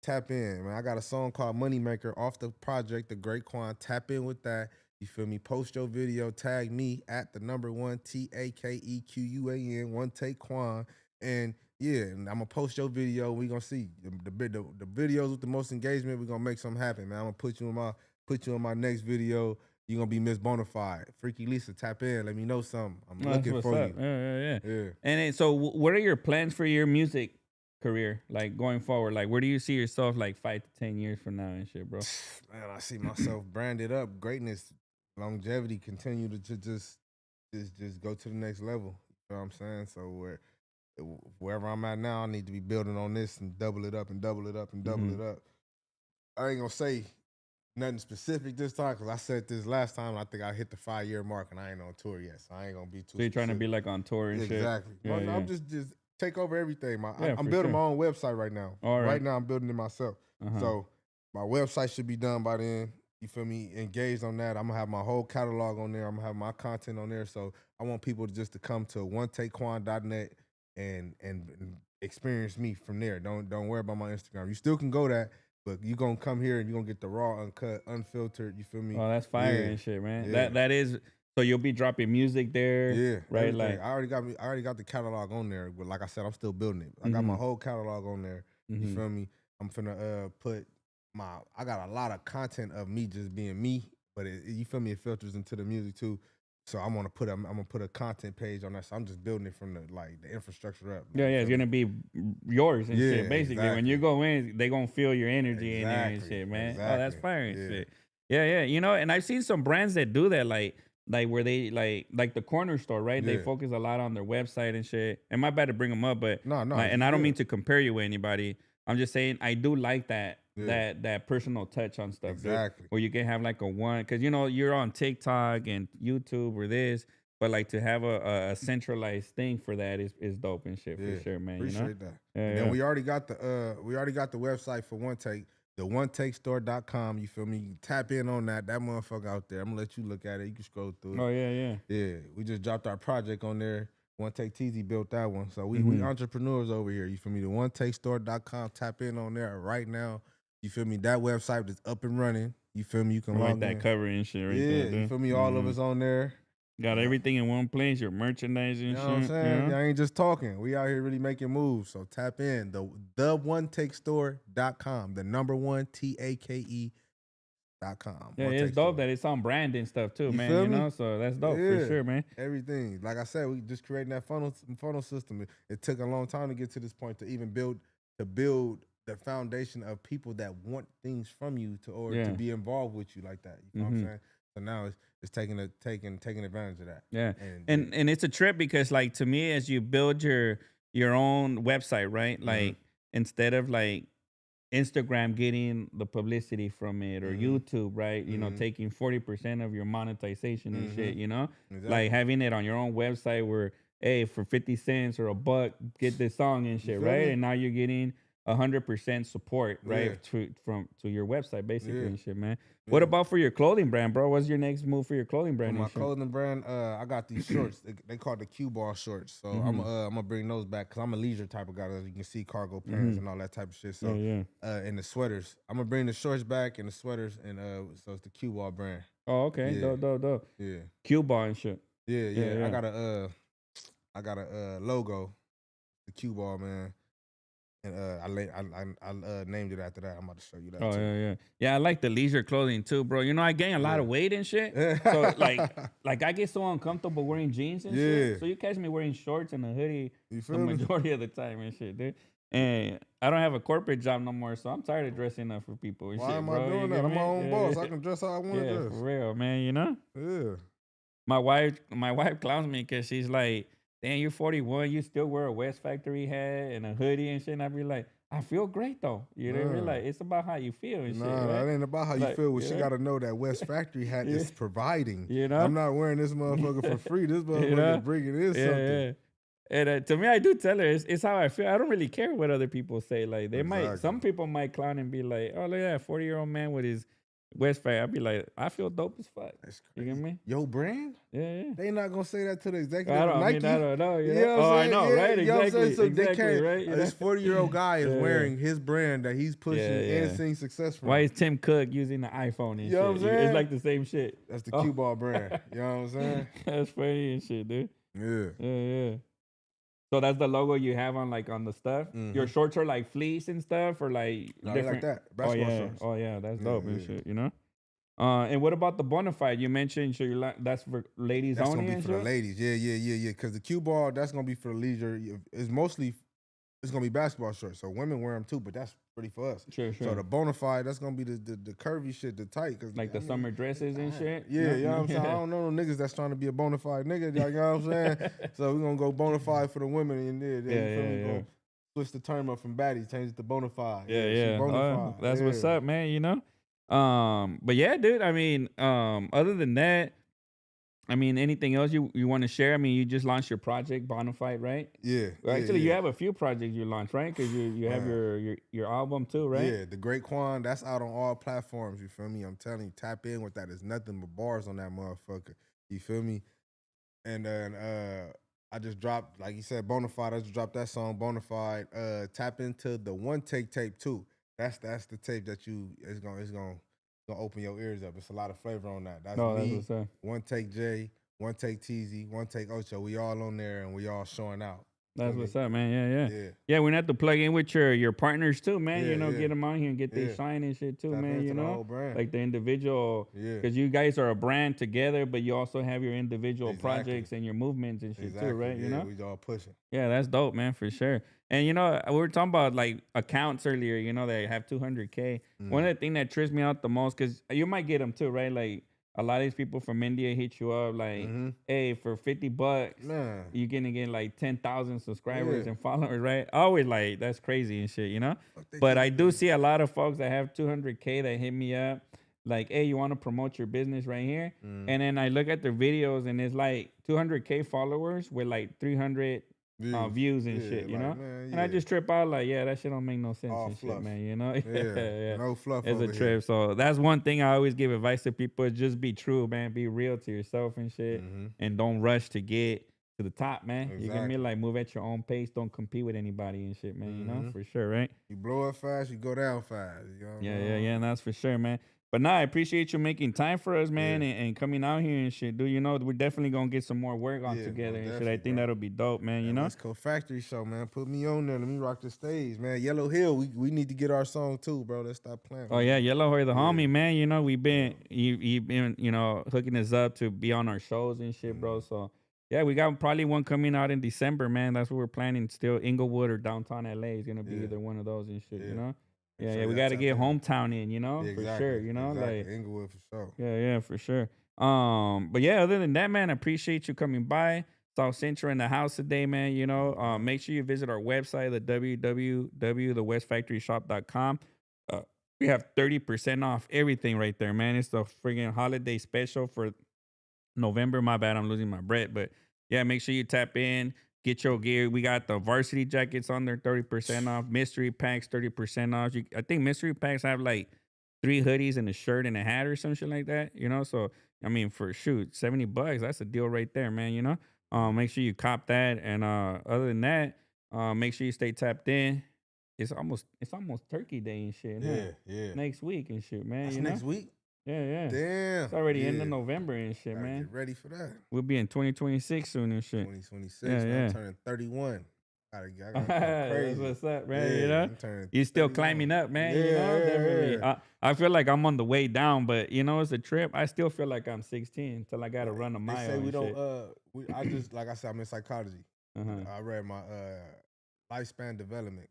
tap in, man. I got a song called Moneymaker off the project, The Great Quan. Tap in with that. You feel me? Post your video, tag me at the number 1 TAKEQUAN, One Take Quan, and yeah, and I'm gonna post your video. We gonna see the videos with the most engagement. We gonna make something happen, man. I'm gonna put you in my next video. You gonna be Miss Bonafide, Freaky Lisa. Tap in. Let me know something. I'm looking for you. Yeah. Yeah. And then, so, what are your plans for your music career, like going forward? Like, where do you see yourself like 5 to 10 years from now and shit, bro? Man, I see myself branded up, greatness, longevity, continue to just go to the next level. You know what I'm saying? So wherever I'm at now, I need to be building on this and double it up and double it up and double it up. I ain't gonna say nothing specific this time, because I said this last time, and I think I hit the 5-year mark, and I ain't on tour yet, so I ain't gonna be too. So you're trying to be like on tour and shit? Exactly. Yeah, I'm just take over everything. I'm for building sure. my own website right now. All right. Right now, I'm building it myself. So my website should be done by then. You feel me? Engaged on that. I'm gonna have my whole catalog on there. I'm gonna have my content on there. So I want people to come to onetakequan.net and experience me from there. Don't worry about my Instagram. You still can go that, but you gonna come here and you gonna get the raw, uncut, unfiltered. You feel me? Oh, that's fire and shit, man. Yeah. That is. So you'll be dropping music there, right? Everything. Like I already got the catalog on there, but like I said, I'm still building it. I got my whole catalog on there. You feel me? I'm finna put I got a lot of content of me just being me, but you feel me? It filters into the music too. So I'm gonna put a content page on that. So I'm just building it from the infrastructure up. Yeah, it's gonna be yours and shit. Basically, exactly. When you go in, they gonna feel your energy in there and shit, man. Exactly. Oh, that's fire and shit. Yeah. You know, and I've seen some brands that do that, like where they like the corner store, right? They focus a lot on their website and shit. And my bad to bring them up, but no, and I don't mean to compare you with anybody. I'm just saying I do like that. That personal touch on stuff, exactly. Where you can have like a one, because you know you're on TikTok and YouTube or this, but like to have a centralized thing for that is dope and shit for sure, man. Appreciate that. Yeah, and then we already got the website for One Take, the onetakestore.com. You feel me? You can tap in on that motherfucker out there. I'm gonna let you look at it. You can scroll through it. Oh yeah. Yeah, we just dropped our project on there. One Take TZ built that one. So we entrepreneurs over here. You feel me? The onetakestore.com. Tap in on there right now. You You feel me? That website is up and running. You feel me? You can I like log that in. cover and shit right Yeah, there. you feel me? All of us on there. Got everything in one place. Your merchandise and You shit. know what I'm saying? You know? I ain't just talking. We out here really making moves. So tap in. The onetakestore.com. The number one TAKE.com. Yeah, it's dope that it's on brand and stuff too, You man. feel You me? know, so that's dope for sure, man. Everything. Like I said, we just creating that funnel system. It took a long time to get to this point to even build the foundation of people that want things from you to be involved with you like that. You know what I'm saying? So now it's taking advantage of that. Yeah. And it's a trip because like to me, as you build your own website, right? Like instead of like Instagram getting the publicity from it or YouTube, right? You know, taking 40% of your monetization and shit, you know? Like having it on your own website where, hey, for 50 cents or $1, get this song and shit, right? me? And now you're getting 100% support, right? To your website, basically, and shit, man. What about for your clothing brand, bro? What's your next move for your clothing brand? For my clothing brand, I got these shorts. They call it the cue ball shorts. So I'm gonna bring those back because I'm a leisure type of guy. As you can see, cargo pants and all that type of shit. So and the sweaters, I'm gonna bring the shorts back and the sweaters, and so it's the cue ball brand. Oh, okay, dope. Yeah, Cue ball and shit. Yeah. I got a logo, the cue ball, man. And I named it after that. I'm about to show you that. Oh too. yeah. I like the leisure clothing too, bro. You know, I gain a lot of weight and shit. So like I get so uncomfortable wearing jeans and shit. So you catch me wearing shorts and a hoodie the majority of the time and shit, dude. And I don't have a corporate job no more, so I'm tired of dressing up for people and Why shit, am bro. I doing that? I'm my own boss. I can dress how I want to dress. For real, man. You know. Yeah. My wife clowns me because she's like, damn, you're 41, you still wear a West Factory hat and a hoodie and shit. And I be like, I feel great though. You know what I mean? Like, it's about how you feel and shit. Right? That ain't about how you feel. Well, she got to know that West Factory hat is providing. You know? I'm not wearing this motherfucker for free. This motherfucker bringing in something. Yeah. And to me, I do tell her it's how I feel. I don't really care what other people say. Like some people might clown and be like, "Oh, look at that 40-year-old man with his West Factory." I'd be like, I feel dope as fuck. That's crazy. You get me? Yo, brand? Yeah. They not gonna say that to the executive. I don't know. You know? I know, right? You know Exactly. So exactly. they can't. Right? You know? This 40-year-old guy is wearing his brand that he's pushing and seeing success from. Why is Tim Cook using the iPhone and You shit? know what I'm saying? It's like the same shit. That's the cue ball brand. You know what I'm saying? That's funny and shit, dude. Yeah. So that's the logo you have on the stuff. Your shorts are like fleece and stuff, or like different. Like that. Basketball shorts. Oh yeah, that's dope and shit. You know. And what about the Bonafide? You mentioned so that's for ladies that's only. That's gonna be for the ladies. Yeah. Because the cue ball, that's gonna be for the leisure. It's gonna be basketball shorts. So women wear them too, but that's pretty for us. Sure. So the Bonafide, that's gonna be the curvy shit, the tight. Like the summer dresses and shit. Yeah, you know what I'm saying. I don't know no niggas that's trying to be a Bonafide nigga. You know what I'm saying? So we're gonna go Bonafide for the women and yeah. Switch the term up from baddie, change it to Bonafide. Yeah. Bonafide. That's what's up, man. You know. But yeah, dude. I mean, other than that, I mean, anything else you want to share? I mean, you just launched your project, Bonafide, right? Yeah. Well, actually, you have a few projects you launched, right? Because you have your album too, right? Yeah, The Great Quan, that's out on all platforms, you feel me? I'm telling you, tap in with that. There's nothing but bars on that motherfucker. You feel me? And then I just dropped, like you said, Bonafide. I just dropped that song, Bonafide. Tap into the One Take tape too. That's the tape that it's gonna open your ears up. It's a lot of flavor on that. That's me, what's up. One Take J, One Take TZ, One Take Ocho. We all on there and we all showing out. That's what's up, man. Yeah, we have to plug in with your partners too, man. Get them on here and get their shine and shit too, man. You know, like the individual, because you guys are a brand together, but you also have your individual projects and your movements and shit too, right? You know, we all pushing. Yeah, that's dope, man, for sure. And you know, we were talking about like accounts earlier. You know, that have 200K. One of the things that trips me out the most, because you might get them too, right? Like, a lot of these people from India hit you up like, hey, for $50, you're gonna get like 10,000 subscribers and followers, right? Always like, that's crazy and shit, you know? But I do see a lot of folks that have 200K that hit me up like, hey, you want to promote your business right here? And then I look at their videos and it's like 200K followers with like 300 views and shit, you know? And I just trip out like, that shit don't make no sense and shit, man, you know? No fluff. It's a trip. So that's one thing I always give advice to people is just be true, man. Be real to yourself and shit. And don't rush to get to the top, man. You get me? Exactly. Like, move at your own pace. Don't compete with anybody and shit, man. You know, Mhm. for sure, right? You blow up fast, you go down fast. You know what I'm Yeah, yeah, saying? yeah. That's for sure, man. But nah, I appreciate you making time for us, man, Yeah. and coming out here and shit, dude. You know, we're definitely gonna get some more work on Yeah, together most and shit. I definitely, think bro. that'll be dope, man. You That know? West Coast Factory show, man. Put me on there. Let me rock the stage, man. Yellow Hill, we need to get our song too, bro. Let's stop playing. Oh yeah, Yellow Hair the Yeah. homie, man. You know, we've been you been, you know, hooking us up to be on our shows and shit, bro. So yeah, we got probably one coming out in December, man. That's what we're planning. Still Inglewood or downtown LA is gonna be Yeah. either one of those and shit, Yeah. you know? Make Yeah, sure yeah, we y'all gotta tap get in. hometown in, you know, Yeah, for exactly. sure. You know, exactly. like Inglewood for sure. yeah, for sure. But yeah, other than that, man, I appreciate you coming by. South Central in the house today, man. You know, make sure you visit our website, the www.thewestfactoryshop.com. Uh, we have 30% off everything right there, man. It's the friggin' holiday special for November. My bad, I'm losing my breath. But yeah, make sure you tap in, get your gear. We got the varsity jackets on there, 30% off. Mystery packs, 30% off. I think mystery packs have like 3 hoodies and a shirt and a hat or some shit like that, you know? So, I mean, for shoot, $70, that's a deal right there, man, you know? Make sure you cop that. And other than that, make sure you stay tapped in. It's almost Turkey Day and shit, huh? Yeah, yeah. Next week and shit, man. That's you know? next week? Yeah, yeah. Damn. It's already yeah. end of November and shit, Gotta man. get ready for that. We'll be in 2026 soon and shit. 2026, Yeah, man. yeah. I'm turning 31. I gotta go That's crazy. what's up, man. Yeah, You know, I'm turning you still 31. climbing up, man. Yeah, You know, definitely. yeah. I feel like I'm on the way down, but you know, it's a trip. I still feel like I'm 16 until I gotta run a mile. They say we and don't. shit. I just like I said, I'm in psychology. Uh-huh. I read my lifespan development.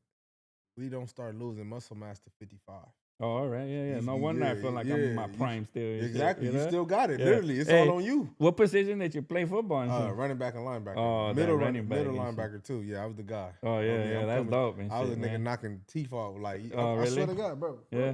We don't start losing muscle mass to 55. Oh, all right, yeah, yeah. No wonder I feel like I'm in my prime still. and shit, Exactly. you You know? still got it. Yeah. Literally, it's Hey, all on you. What position did you play football in? Running back and linebacker. Oh, that middle running back middle and shit. linebacker too. Yeah, I was the guy. Oh yeah, I'm that's coming. dope and I was shit, a nigga man. knocking teeth off. Like, Oh, I swear really? to God, bro. Yeah.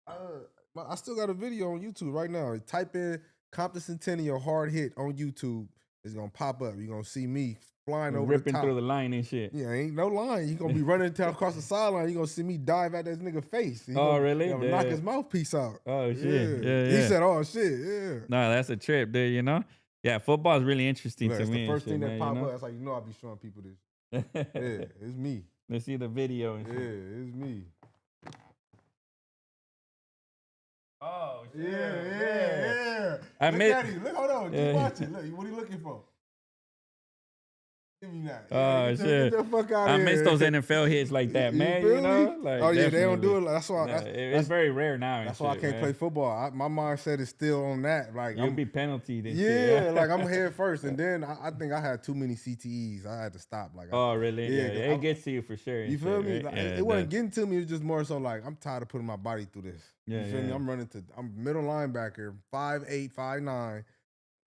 I still got a video on YouTube right now. Type in Compton Centennial hard hit on YouTube. It's gonna pop up. You're gonna see me flying over Ripping the top. through the line and shit. Yeah, ain't no line. You gonna be running across the sideline. You gonna see me dive at this nigga face. He Oh, gonna, really? he gonna knock Yeah. his mouthpiece out. Oh shit. Yeah, He yeah. said, "Oh shit, yeah." No, that's a trip, dude. You know. Yeah, football is really interesting Look, to it's me. the and first shit, thing that man, pop you know? up. That's like I'll be showing people this. Yeah, it's me. Let's see the video and Yeah, shit. it's me. Oh shit. Yeah. I Look made- at him. Look, hold on. Yeah. Keep watching. Look, what are you looking for? Give me that. Oh, Get shit. the fuck out I of here. miss those NFL hits like that, man. You feel know, me? like Oh yeah, they don't do definitely. it. That's why. Nah, That's, it's very rare now. and that's why I shit, can't man. play football. My mindset is still on that. Like You'll I'm, be penalty and yeah, shit. like I'm head first, and then I think I had too many CTEs. I had to stop. Like, Oh really? Yeah, Yeah, it gets to you for sure. and you feel shit, me? right? Like, Yeah, it wasn't does. getting to me. It was just more so like I'm tired of putting my body through this. Yeah, You feel me? yeah. I'm middle linebacker, 5'8", 5'9",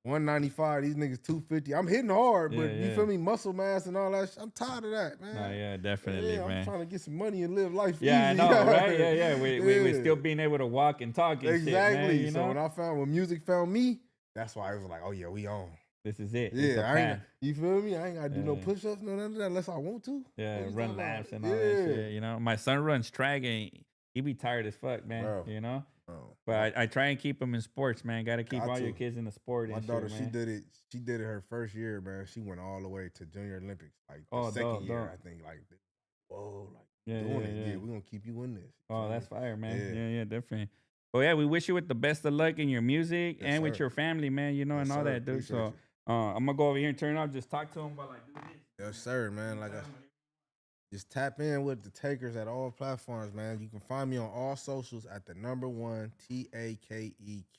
195. These niggas 250. I'm hitting hard, but Yeah, you yeah. feel me? Muscle mass and all that. I'm tired of that, man. No, yeah, definitely, Yeah, I'm man. trying to get some money and live life Yeah, I easy. know, right? Yeah, yeah. We Yeah. still being able to walk and talk and Exactly. shit, man. You So know, when music found me, that's why I was like, oh yeah, we on. this is it. It's the Yeah, path. you feel me? I ain't gotta do no Yeah. push-ups, no none of that, unless I want to. Yeah, What you run talking about? laps and all that shit. You know, my son runs track and he be tired as fuck, man. Bro. You know, Bro. but I try and keep him in sports, man. Got to keep Got all your to. kids in the sport. My and daughter, shit, she man. did it. She did it her first year, man. She went all the way to Junior Olympics, like the Oh, second dope, year, dope. I think. Like, whoa, like Yeah, doing yeah, it. yeah. Yeah, we're gonna keep you in this. You Oh, feel that's me? fire, man. Yeah. Yeah, yeah, definitely. Well, yeah, we wish you with the best of luck in your music Yes, and with sir. your family, man. You know, Yes, and all sir. that, dude. Appreciate So, I'm gonna go over here and turn it off. Just talk to him while I do this. Yes, sir, man. Like just tap in with the Takers at all platforms, man. You can find me on all socials at the #1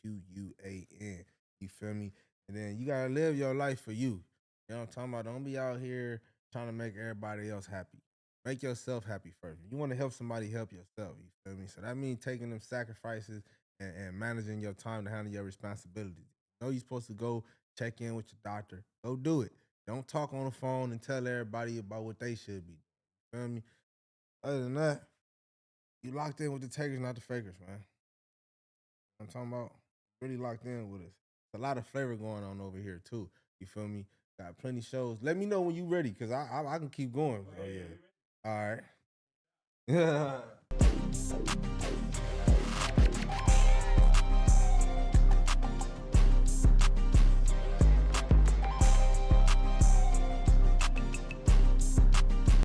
TAKEQUAN. You feel me? And then you gotta live your life for you. You know what I'm talking about? Don't be out here trying to make everybody else happy. Make yourself happy first. If you want to help somebody, help yourself. You feel me? So that means taking them sacrifices and managing your time to handle your responsibilities. You know you're supposed to go check in with your doctor. Go do it. Don't talk on the phone and tell everybody about what they should be. You feel me? Other than that, you locked in with the takers, not the fakers, man. I'm talking about really locked in with us. There's a lot of flavor going on over here too. You feel me? Got plenty shows. Let me know when you ready, cause I can keep going. Oh yeah. All right. Yeah.